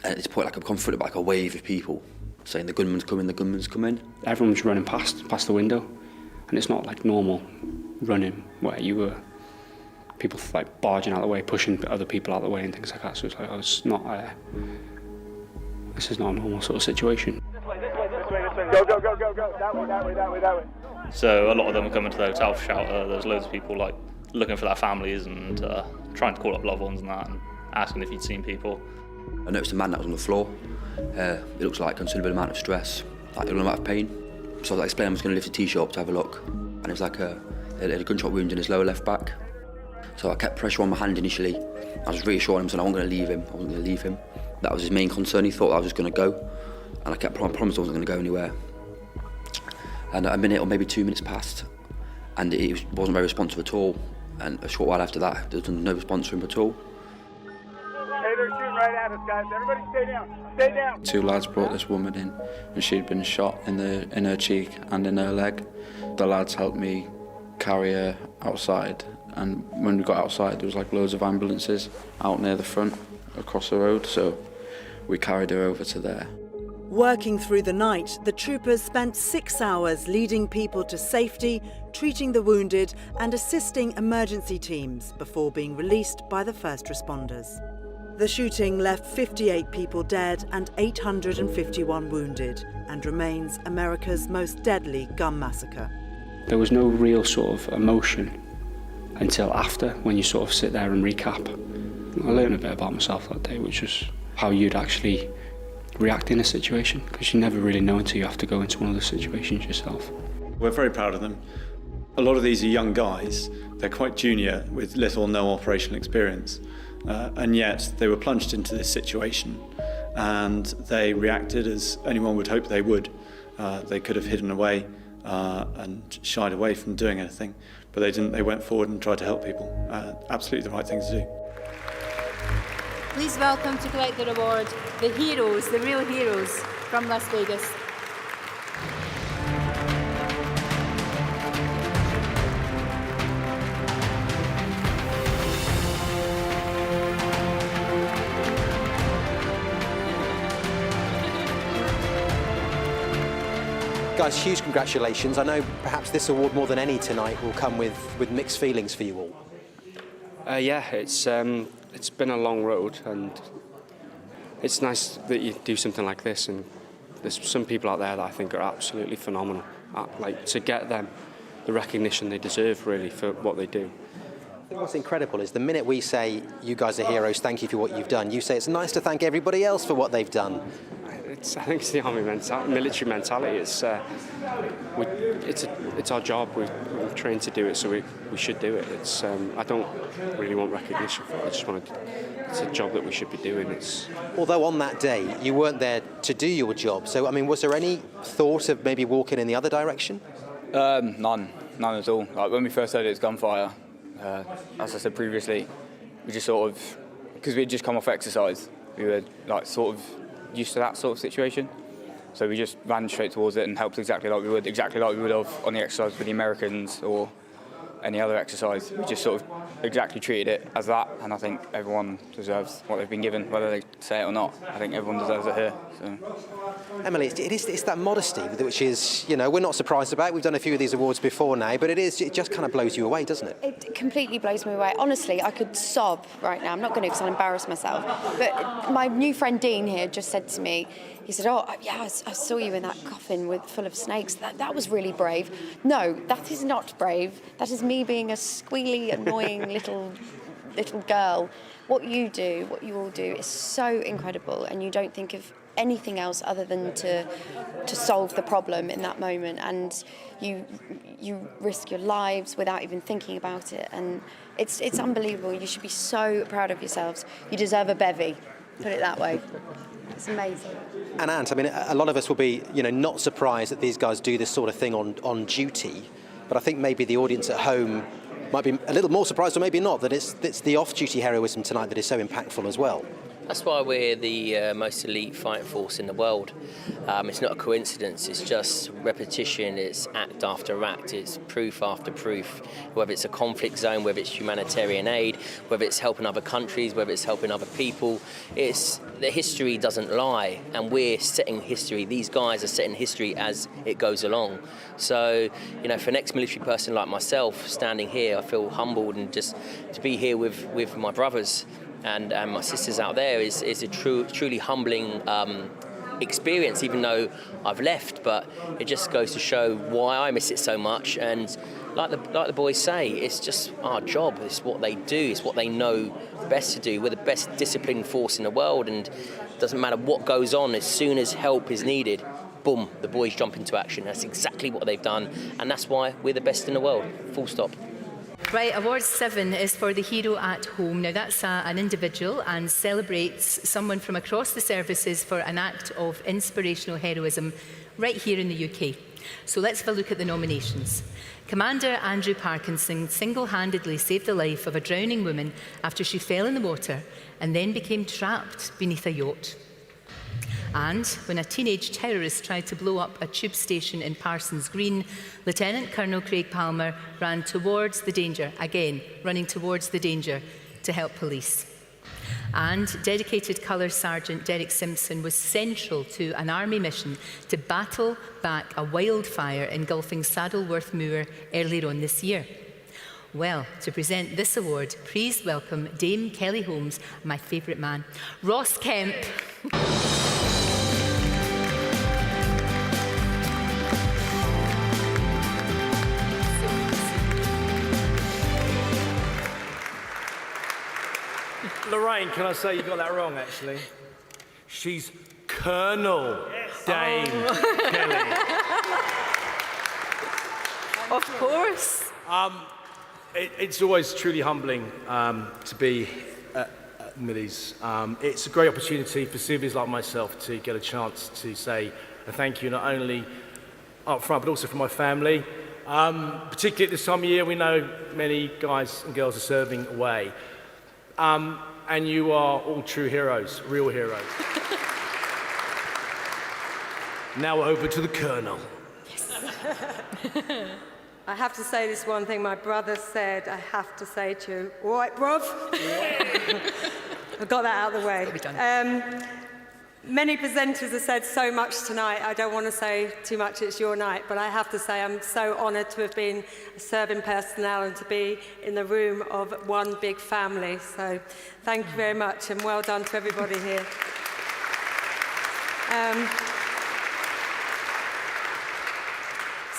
and at this point, I'm confronted by a wave of people saying the gunman's coming.
Everyone was running past the window, and it's not like normal running where you were people barging out of the way, pushing other people out of the way and things like that. So it's this is not a normal sort of situation.
Go, go, go, go, go. That way, that way, that way, that way.
So a lot of them are coming to the hotel for shelter. There's loads of people like looking for their families and trying to call up loved ones and that, and asking if you'd seen people.
I noticed a man that was on the floor. It looks like a considerable amount of stress, like a amount of pain. So I explained I was going to lift the T-shirt up to have a look, and it was like a gunshot wound in his lower left back. So I kept pressure on my hand initially. I was reassuring him, saying I wasn't going to leave him. I wasn't going to leave him. That was his main concern. He thought I was just going to go, and I kept promised I wasn't going to go anywhere. And a minute or maybe 2 minutes passed, and he wasn't very responsive at all. And a short while after that, there was no response from him at all.
Hey, they're shooting right at us, guys. Everybody stay down. Stay down.
2 lads brought this woman in, and she'd been shot in her cheek and in her leg. The lads helped me carry her outside, and when we got outside, there was like loads of ambulances out near the front across the road, so we carried her over to there.
Working through the night, the troopers spent 6 hours leading people to safety, treating the wounded and assisting emergency teams before being released by the first responders. The shooting left 58 people dead and 851 wounded, and remains America's most deadly gun massacre.
There was no real sort of emotion until after, when you sort of sit there and recap. I learned a bit about myself that day, which was how you'd actually react in a situation, because you never really know until you have to go into one of those situations yourself.
We're very proud of them. A lot of these are young guys. They're quite junior with little or no operational experience, and yet they were plunged into this situation, and they reacted as anyone would hope they would. They could have hidden away and shied away from doing anything, but they didn't. They went forward and tried to help people. Absolutely the right thing to do.
Please welcome to collect their award, the heroes, the real heroes from Las Vegas.
Guys, huge congratulations. I know perhaps this award more than any tonight will come with mixed feelings for you all.
Yeah, it's been a long road, and it's nice that you do something like this, and there's some people out there that I think are absolutely phenomenal. Like, to get them the recognition they deserve, really, for what they do.
I think what's incredible is the minute we say, you guys are heroes, thank you for what you've done, you say it's nice to thank everybody else for what they've done.
I think it's the army military mentality. It's our job. We're trained to do it, so we should do it. I don't really want recognition for it. It's a job that we should be doing.
Although on that day you weren't there to do your job, so I mean, was there any thought of maybe walking in the other direction?
None at all. Like, when we first heard it was gunfire, as I said previously, we just sort of, because we had just come off exercise, we were like sort of used to that sort of situation, so we just ran straight towards it and helped exactly like we would have on the exercise with the Americans or any other exercise. We just sort of exactly treated it as that, and I think everyone deserves what they've been given, whether they say it or not. I think everyone deserves it here. So.
Emily, it's that modesty which is, you know, we're not surprised about. We've done a few of these awards before now, but it just kind of blows you away, doesn't it?
It completely blows me away. Honestly, I could sob right now. I'm not going to because I'll embarrass myself. But my new friend Dean here just said to me, he said, "Oh, yeah, I saw you in that coffin full of snakes. That was really brave." No, that is not brave. That is me being a squealy, annoying little girl. What you all do is so incredible, and you don't think of anything else other than to solve the problem in that moment, and you risk your lives without even thinking about it, and it's unbelievable. You should be so proud of yourselves. You deserve a bevy, put it that way. It's amazing.
And Ant, I mean, a lot of us will be, you know, not surprised that these guys do this sort of thing on duty, but I think maybe the audience at home might be a little more surprised, or maybe not, that it's the off-duty heroism tonight that is so impactful as well.
That's why we're the most elite fighting force in the world. It's not a coincidence, it's just repetition, it's act after act, it's proof after proof. Whether it's a conflict zone, whether it's humanitarian aid, whether it's helping other countries, whether it's helping other people, the history doesn't lie, and we're setting history. These guys are setting history as it goes along. So, you know, for an ex-military person like myself, standing here, I feel humbled, and just to be here with my brothers and my sisters out there is a truly humbling experience, even though I've left. But it just goes to show why I miss it so much. And like the boys say, it's just our job. It's what they do. It's what they know best to do. We're the best disciplined force in the world, and it doesn't matter what goes on. As soon as help is needed, boom, the boys jump into action. That's exactly what they've done, and that's why we're the best in the world. Full stop.
Right, Award 7 is for the hero at home. Now that's an individual and celebrates someone from across the services for an act of inspirational heroism right here in the UK. So let's have a look at the nominations. Commander Andrew Parkinson single-handedly saved the life of a drowning woman after she fell in the water and then became trapped beneath a yacht. And when a teenage terrorist tried to blow up a tube station in Parsons Green, Lieutenant Colonel Craig Palmer ran towards the danger, again, running towards the danger to help police. And dedicated Colour Sergeant Derek Simpson was central to an army mission to battle back a wildfire engulfing Saddleworth Moor earlier on this year. Well, to present this award, please welcome Dame Kelly Holmes, my favourite man, Ross Kemp.
Lorraine, can I say you got that wrong, actually? She's Colonel Dame Kelly.
Of course.
It's always truly humbling to be at Millies. It's a great opportunity for civvies like myself to get a chance to say a thank you, not only up front, but also for my family. Particularly at this time of year, we know many guys and girls are serving away. And you are all true heroes, real heroes. Now over to the Colonel.
Yes. I have to say this one thing my brother said, I have to say to you. All right, bruv? I got that out of the way. Many presenters have said so much tonight. I don't want to say too much, it's your night, but I have to say I'm so honoured to have been a serving personnel and to be in the room of one big family. So thank you very much and well done to everybody here.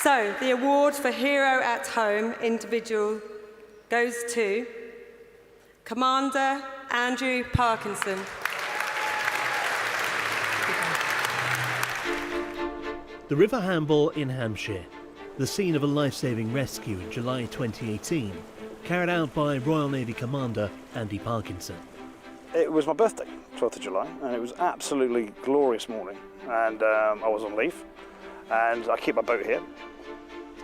So the award for Hero at Home individual goes to Commander Andrew Parkinson.
The River Hamble in Hampshire, the scene of a life-saving rescue in July 2018, carried out by Royal Navy Commander Andy Parkinson.
It was my birthday, 12th of July, and it was absolutely glorious morning. And I was on leave, and I keep my boat here.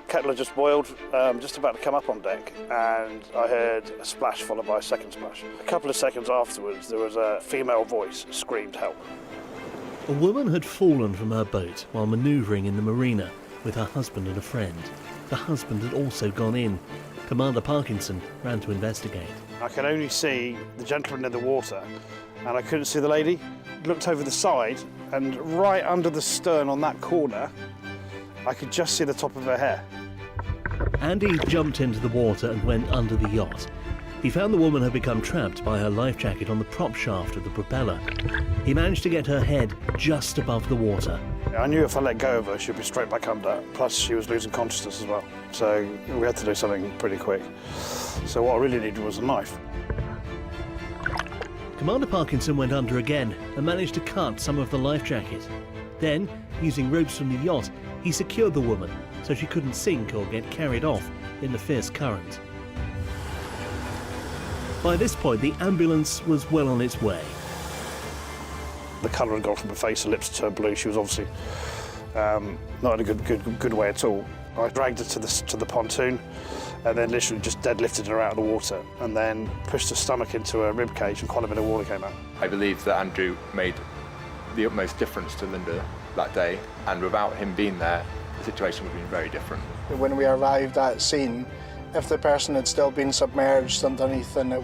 Kettle had just boiled, just about to come up on deck, and I heard a splash followed by a second splash. A couple of seconds afterwards, there was a female voice screamed, "Help."
A woman had fallen from her boat while manoeuvring in the marina with her husband and a friend. The husband had also gone in. Commander Parkinson ran to investigate.
I could only see the gentleman in the water, and I couldn't see the lady. Looked over the side, and right under the stern on that corner, I could just see the top of her hair.
Andy jumped into the water and went under the yacht. He found the woman had become trapped by her life jacket on the prop shaft of the propeller. He managed to get her head just above the water.
I knew if I let go of her, she'd be straight back under. Plus, she was losing consciousness as well. So we had to do something pretty quick. So what I really needed was a knife.
Commander Parkinson went under again and managed to cut some of the life jacket. Then, using ropes from the yacht, he secured the woman so she couldn't sink or get carried off in the fierce current. By this point, the ambulance was well on its way.
The colour had gone from her face, her lips turned blue. She was obviously not in a good way at all. I dragged her to the pontoon and then literally just deadlifted her out of the water and then pushed her stomach into a rib cage and quite a bit of water came out.
I believe that Andrew made the utmost difference to Linda that day, and without him being there, the situation would have been very different.
When we arrived at scene, if the person had still been submerged underneath, then that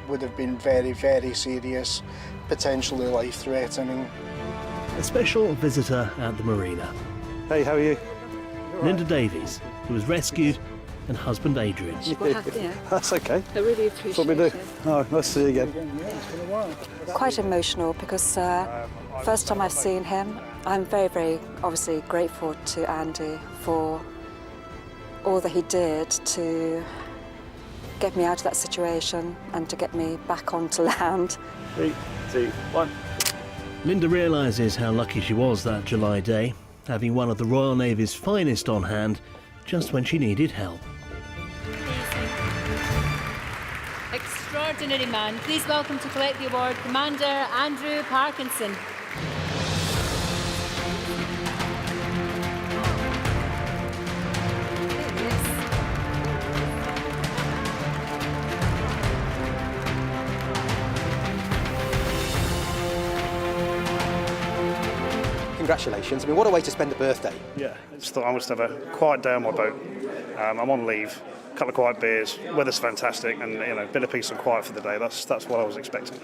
would have been very, very serious, potentially life-threatening.
A special visitor at the marina.
Hey, how are you?
Linda Davies, who was rescued, and husband Adrian.
That's okay.
I really appreciate
That's what we do. Oh, nice to see you again.
Quite emotional because First time I've seen him, I'm very, very obviously grateful to Andy for all that he did to get me out of that situation and to get me back onto land.
3, 2, 1.
Linda realises how lucky she was that July day, having one of the Royal Navy's finest on hand just when she needed help.
Extraordinary man. Please welcome to collect the award, Commander Andrew Parkinson.
Congratulations. I mean, what a way to spend a birthday.
Yeah, I just thought I must have a quiet day on my boat. I'm on leave, a couple of quiet beers, weather's fantastic, and a bit of peace and quiet for the day. That's what I was expecting.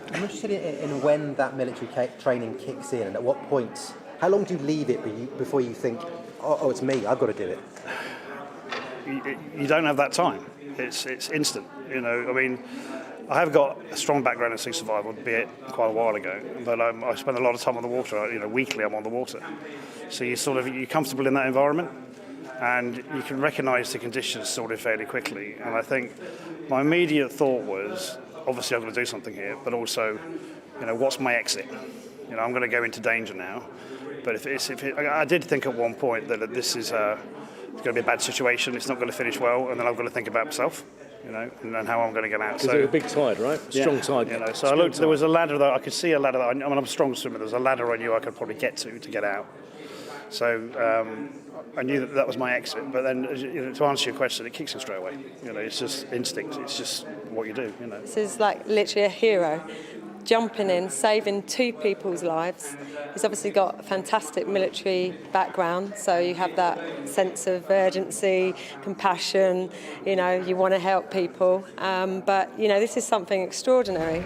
I'm interested in when that military training kicks in, and at what point. How long do you leave it before you think, oh, it's me, I've got to do it?
You don't have that time. It's instant. I mean, I have got a strong background in sea survival, be it quite a while ago, but I spend a lot of time on the water. Weekly I'm on the water. So you're comfortable in that environment, and you can recognise the conditions sort of fairly quickly. And I think my immediate thought was, obviously I've got to do something here, but also, what's my exit? I'm going to go into danger now. But I did think at one point that this is it's going to be a bad situation, it's not going to finish well, and then I've got to think about myself. And then how I'm going to get out.
Because it was a big tide, right? Strong tide.
So I looked. There was a ladder that I could see. I'm a strong swimmer. There was a ladder I knew I could probably get to get out. So I knew that was my exit. But then, to answer your question, it kicks in straight away. It's just instinct. It's just what you do.
This is like literally a hero, jumping in, saving 2 people's lives. He's obviously got a fantastic military background, so you have that sense of urgency, compassion, you want to help people. But, this is something extraordinary.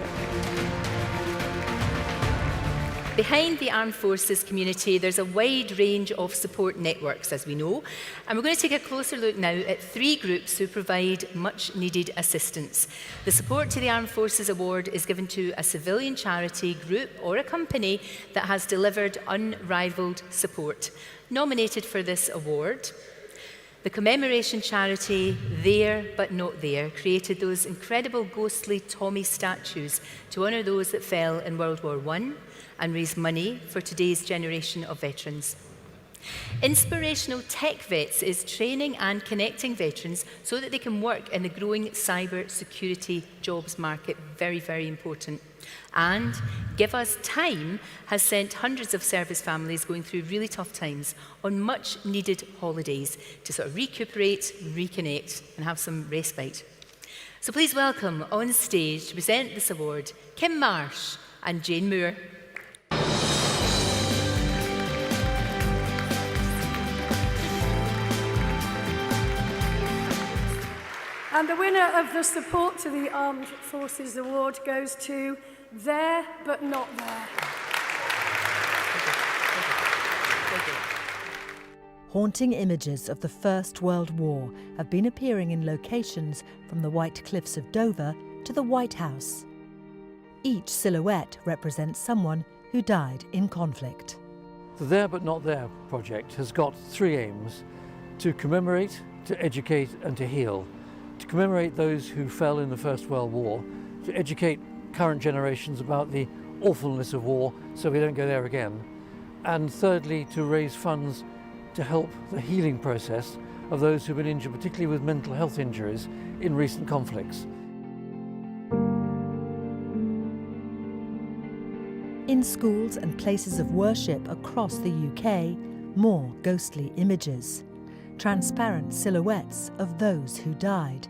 Behind the armed forces community, there's a wide range of support networks, as we know, and we're going to take a closer look now at 3 groups who provide much needed assistance. The Support to the Armed Forces Award is given to a civilian charity, group or a company that has delivered unrivalled support. Nominated for this award, the commemoration charity There But Not There created those incredible ghostly Tommy statues to honour those that fell in World War I and raise money for today's generation of veterans. Inspirational Tech Vets is training and connecting veterans so that they can work in the growing cyber security jobs market. Very, very important. And Give Us Time has sent hundreds of service families going through really tough times on much needed holidays to sort of recuperate, reconnect and have some respite. So please welcome on stage to present this award, Kim Marsh and Jane Moore.
And the winner of the Support to the Armed Forces Award goes to There But Not There.
Haunting images of the First World War have been appearing in locations from the White Cliffs of Dover to the White House. Each silhouette represents someone who died in conflict.
The There But Not There project has got 3 aims: to commemorate, to educate and to heal. To commemorate those who fell in the First World War, to educate current generations about the awfulness of war so we don't go there again, and thirdly to raise funds to help the healing process of those who've been injured, particularly with mental health injuries in recent conflicts.
In schools and places of worship across the UK, more ghostly images. Transparent silhouettes of those who died.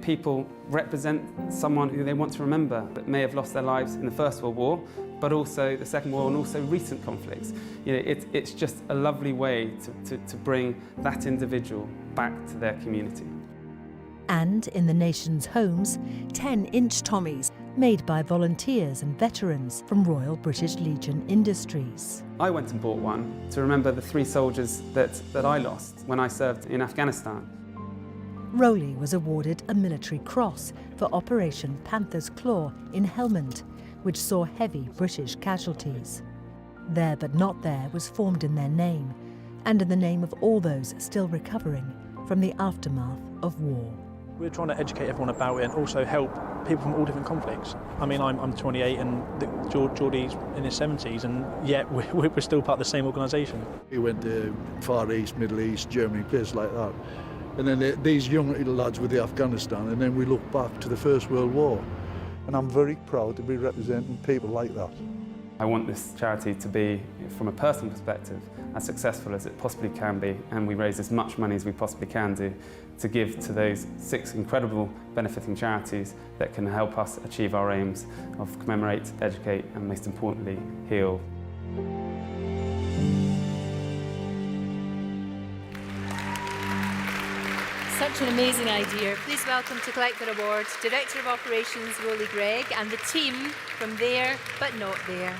People represent someone who they want to remember that may have lost their lives in the First World War, but also the Second World War and also recent conflicts. It's just a lovely way to bring that individual back to their community.
And in the nation's homes, 10-inch Tommies made by volunteers and veterans from Royal British Legion Industries.
I went and bought one to remember the 3 soldiers that I lost when I served in Afghanistan.
Rowley was awarded a military cross for Operation Panther's Claw in Helmand, which saw heavy British casualties. There But Not There was formed in their name, and in the name of all those still recovering from the aftermath of war.
We're trying to educate everyone about it and also help people from all different conflicts. I mean, I'm 28 and Geordie's in his 70s, and yet we're still part of the same organisation.
We went to Far East, Middle East, Germany, places like that. And then these young little lads with the Afghanistan, and then we look back to the First World War. And I'm very proud to be representing people like that.
I want this charity to be, from a personal perspective, as successful as it possibly can be, and we raise as much money as we possibly can do to give to those 6 incredible benefiting charities that can help us achieve our aims of commemorate, educate, and most importantly, heal.
Such an amazing idea. Please welcome to collect their award, Director of Operations Rolly Gregg and the team from There But Not There.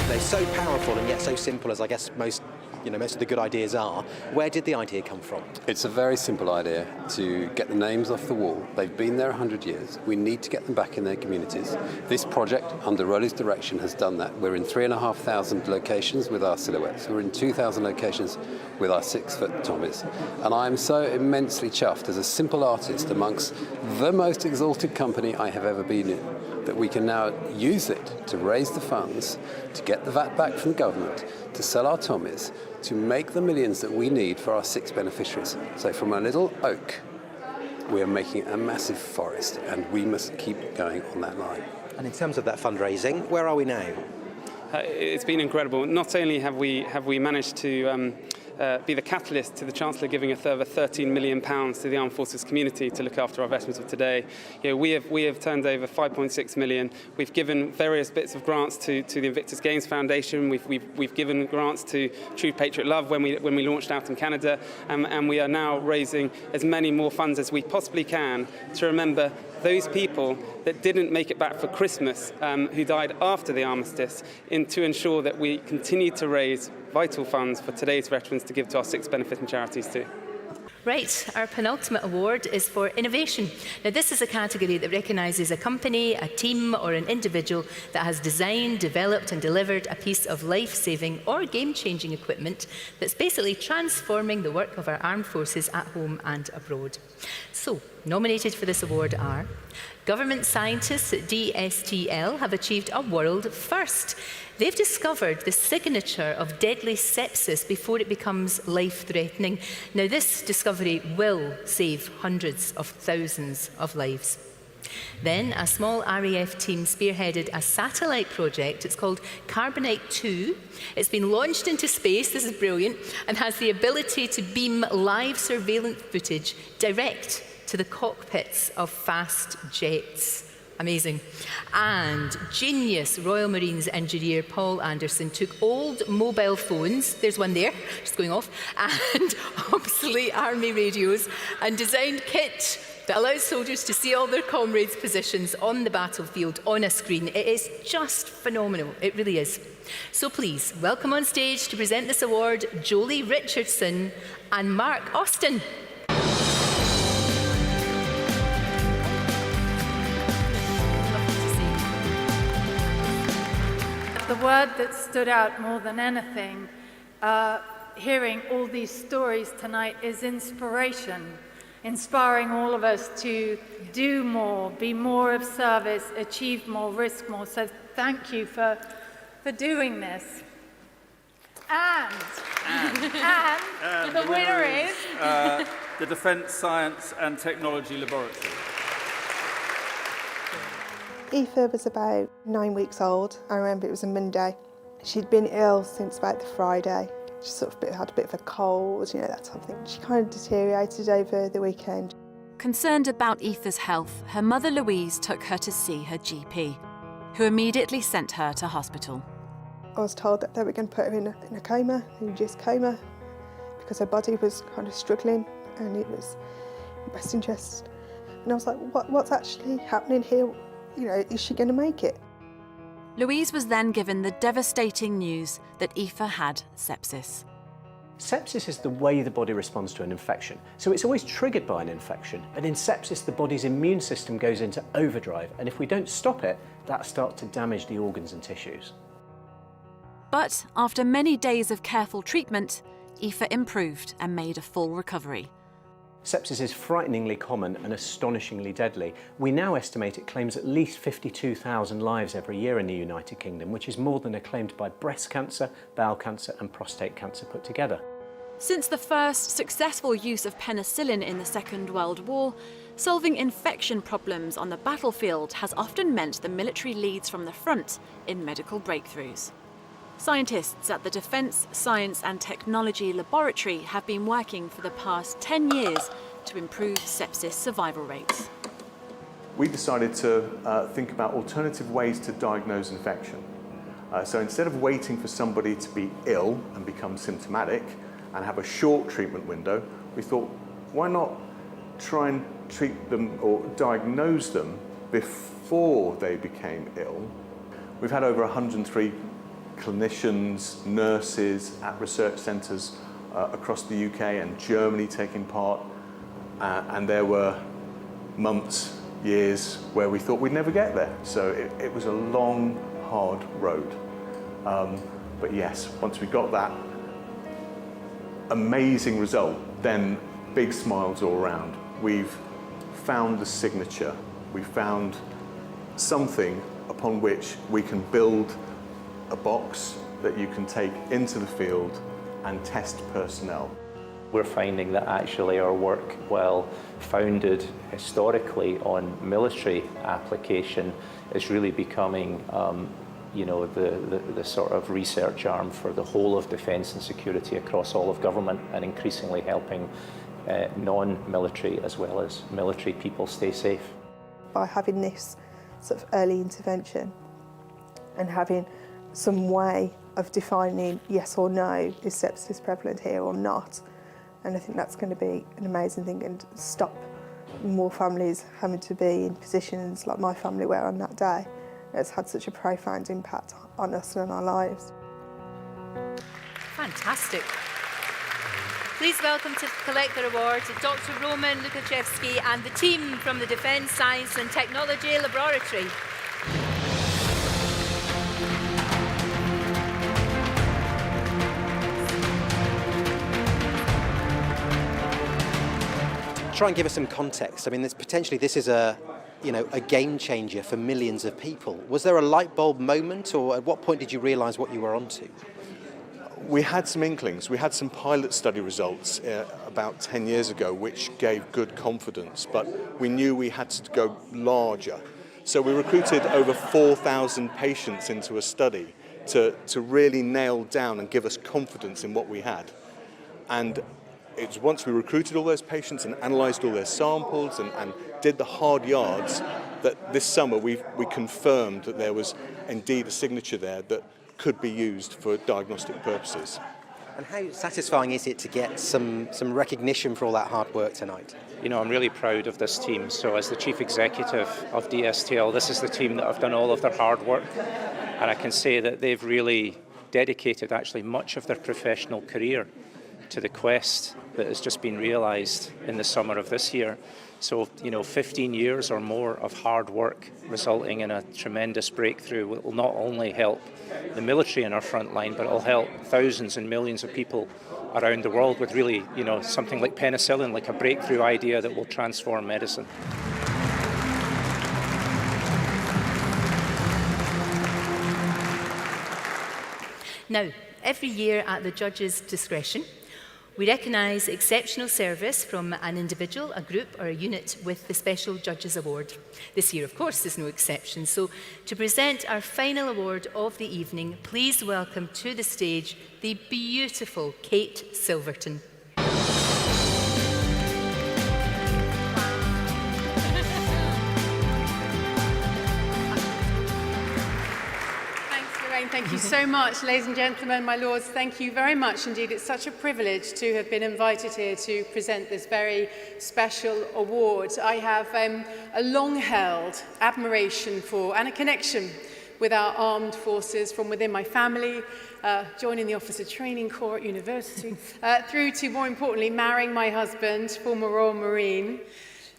They're so powerful and yet so simple, as I guess most of the good ideas are. Where did the idea come from?
It's a very simple idea to get the names off the wall. They've been there 100 years. We need to get them back in their communities. This project, under Rolly's direction, has done that. We're in 3,500 locations with our silhouettes. We're in 2,000 locations with our 6-foot Tommies. And I'm so immensely chuffed as a simple artist amongst the most exalted company I have ever been in, that we can now use it to raise the funds, to get the VAT back from the government, to sell our Tommies, to make the millions that we need for our 6 beneficiaries. So from a little oak, we are making a massive forest, and we must keep going on that line.
And in terms of that fundraising, where are we now?
It's been incredible. Not only have we managed to be the catalyst to the Chancellor giving a further £13 million to the Armed Forces community to look after our veterans of today. We have turned over £5.6 million. We've given various bits of grants to the Invictus Games Foundation. We've given grants to True Patriot Love when we launched out in Canada, and we are now raising as many more funds as we possibly can to remember those people that didn't make it back for Christmas, who died after the armistice, to ensure that we continue to raise vital funds for today's veterans to give to our 6 benefiting charities too.
Right, our penultimate award is for innovation. Now, this is a category that recognises a company, a team or an individual that has designed, developed and delivered a piece of life-saving or game-changing equipment that's basically transforming the work of our armed forces at home and abroad. So, nominated for this award are government scientists at DSTL have achieved a world first. They've discovered the signature of deadly sepsis before it becomes life-threatening. Now, this discovery will save hundreds of thousands of lives. Then, a small RAF team spearheaded a satellite project. It's called Carbonite 2. It's been launched into space, this is brilliant, and has the ability to beam live surveillance footage direct to the cockpits of fast jets. Amazing. And genius Royal Marines engineer Paul Anderson took old mobile phones, there's one there, just going off, and obsolete army radios, and designed kit that allows soldiers to see all their comrades' positions on the battlefield on a screen. It is just phenomenal, it really is. So please, welcome on stage to present this award, Jolie Richardson and Mark Austin.
The word that stood out more than anything, hearing all these stories tonight, is inspiration. Inspiring all of us to do more, be more of service, achieve more, risk more. So thank you for doing this. And the winner is
the Defence Science and Technology Laboratory.
Aoife was about 9 weeks old. I remember it was a Monday. She'd been ill since about the Friday. She sort of had a bit of a cold, that type of thing. She kind of deteriorated over the weekend.
Concerned about Aoife's health, her mother Louise took her to see her GP, who immediately sent her to hospital.
I was told that they were going to put her in a coma, an induced coma, because her body was kind of struggling and it was in best interest. And I was like, what's actually happening here? Is she going to make it?
Louise was then given the devastating news that Aoife had sepsis.
Sepsis is the way the body responds to an infection. So it's always triggered by an infection. And in sepsis, the body's immune system goes into overdrive. And if we don't stop it, that starts to damage the organs and tissues.
But after many days of careful treatment, Aoife improved and made a full recovery.
Sepsis is frighteningly common and astonishingly deadly. We now estimate it claims at least 52,000 lives every year in the United Kingdom, which is more than are claimed by breast cancer, bowel cancer and prostate cancer put together.
Since the first successful use of penicillin in the Second World War, solving infection problems on the battlefield has often meant the military leads from the front in medical breakthroughs. Scientists at the Defence Science and Technology Laboratory have been working for the past 10 years to improve sepsis survival rates.
We decided to think about alternative ways to diagnose infection. So instead of waiting for somebody to be ill and become symptomatic and have a short treatment window, we thought, why not try and treat them or diagnose them before they became ill? We've had over 103 clinicians, nurses at research centres across the UK and Germany taking part, and there were months, years where we thought we'd never get there. So it was a long, hard road. But yes, once we got that amazing result, then big smiles all around. We've found the signature. We found something upon which we can build a box that you can take into the field and test personnel.
We're finding that actually our work, while founded historically on military application, is really becoming the sort of research arm for the whole of defence and security across all of government, and increasingly helping non-military as well as military people stay safe.
By having this sort of early intervention and having some way of defining yes or no, is sepsis prevalent here or not, and I think that's going to be an amazing thing and stop more families having to be in positions like my family were on that day. It's had such a profound impact on us and on our lives.
Fantastic. Please welcome to collect their award Dr. Roman Lukaszewski and the team from the Defence Science and Technology Laboratory.
Try and give us some context. I mean, potentially this is a game changer for millions of people. Was there a light bulb moment, or at what point did you realise what you were onto?
We had some inklings. We had some pilot study results about 10 years ago, which gave good confidence, but we knew we had to go larger. So we recruited over 4,000 patients into a study to really nail down and give us confidence in what we had. And it's once we recruited all those patients and analysed all their samples and did the hard yards that this summer we confirmed that there was indeed a signature there that could be used for diagnostic purposes.
And how satisfying is it to get some recognition for all that hard work tonight?
You know, I'm really proud of this team. So as the Chief Executive of DSTL, this is the team that have done all of their hard work. And I can say that they've really dedicated actually much of their professional career to the quest that has just been realised in the summer of this year. So, 15 years or more of hard work resulting in a tremendous breakthrough will not only help the military in our front line, but it'll help thousands and millions of people around the world with really, something like penicillin, like a breakthrough idea that will transform medicine.
Now, every year at the judge's discretion, we recognise exceptional service from an individual, a group or a unit with the Special Judges Award. This year, of course, is no exception. So to present our final award of the evening, please welcome to the stage the beautiful Kate Silverton.
Thank you so much, ladies and gentlemen, my lords. Thank you very much indeed. It's such a privilege to have been invited here to present this very special award. I have a long-held admiration for and a connection with our armed forces from within my family, joining the Officer Training Corps at university, through to, more importantly, marrying my husband, former Royal Marine.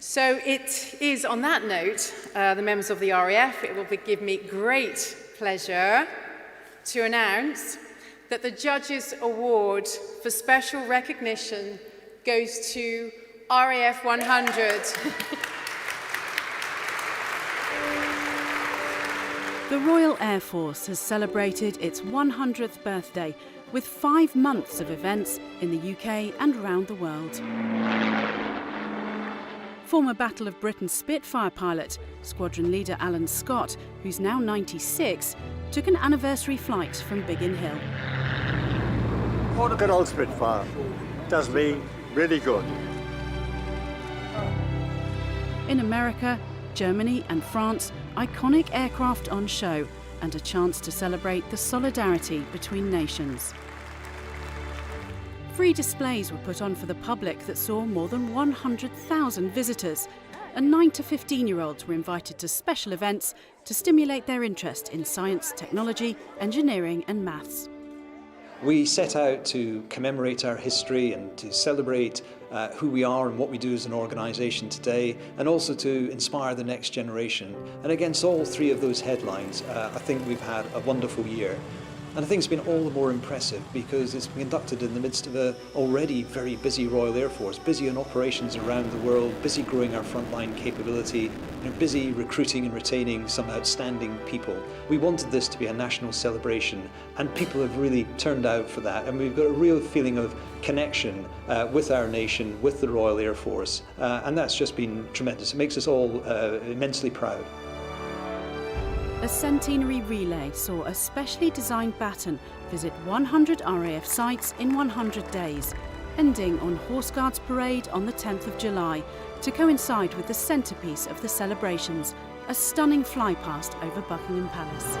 So it is, on that note, the members of the RAF, it will give me great pleasure to announce that the Judges' Award for Special Recognition goes to RAF 100.
The Royal Air Force has celebrated its 100th birthday with 5 months of events in the UK and around the world. Former Battle of Britain Spitfire pilot, squadron leader Alan Scott, who's now 96, took an anniversary flight from Biggin Hill.
What a good old Spitfire. Does me really good.
In America, Germany and France, iconic aircraft on show and a chance to celebrate the solidarity between nations. Free displays were put on for the public that saw more than 100,000 visitors, and 9 to 15-year-olds were invited to special events to stimulate their interest in science, technology, engineering and maths.
We set out to commemorate our history and to celebrate who we are and what we do as an organisation today, and also to inspire the next generation. And against all three of those headlines, I think we've had a wonderful year. And I think it's been all the more impressive because it's been conducted in the midst of an already very busy Royal Air Force, busy in operations around the world, busy growing our frontline capability, busy recruiting and retaining some outstanding people. We wanted this to be a national celebration, and people have really turned out for that. And we've got a real feeling of connection with our nation, with the Royal Air Force, and that's just been tremendous. It makes us all immensely proud.
A centenary relay saw a specially designed baton visit 100 RAF sites in 100 days, ending on Horse Guards Parade on the 10th of July to coincide with the centrepiece of the celebrations, a stunning flypast over Buckingham Palace.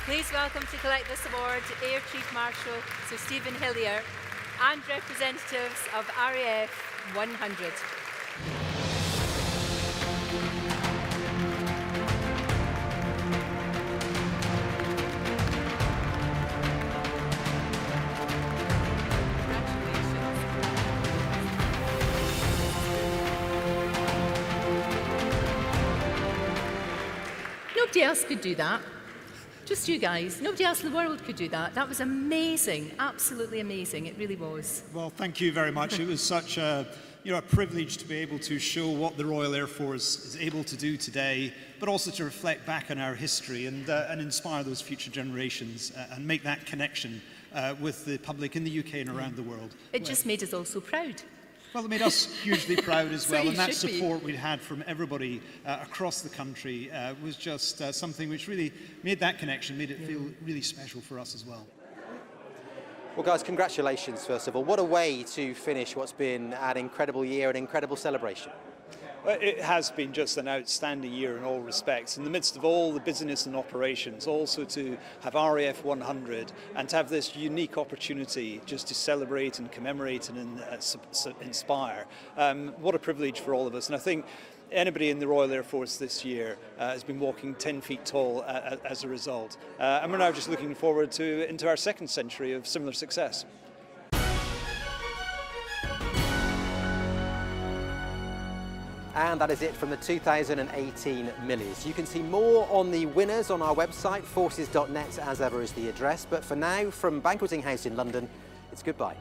Please welcome to collect this award Air Chief Marshal Sir Stephen Hillier and representatives of RAF 100. Nobody else could do that. Just you guys. Nobody else in the world could do that. That was amazing, absolutely amazing. It really was.
Well, thank you very much. It was such a privilege to be able to show what the Royal Air Force is able to do today, but also to reflect back on our history and inspire those future generations and make that connection with the public in the UK and around the world.
It just made us all so proud.
Well, it made us hugely proud as well,
So
and that
should be.
support we'd had from everybody across the country was just something which really made that connection, made it feel really special for us as well.
Well, guys, congratulations, first of all. What a way to finish what's been an incredible year, an incredible celebration.
Well, it has been just an outstanding year in all respects. In the midst of all the busyness and operations, also to have RAF 100 and to have this unique opportunity just to celebrate and commemorate and inspire. What a privilege for all of us. And I think anybody in the Royal Air Force this year has been walking 10 feet tall as a result. And we're now just looking forward into our second century of similar success.
And that is it from the 2018 Millies. You can see more on the winners on our website, forces.net, as ever is the address. But for now, from Banqueting House in London, it's goodbye.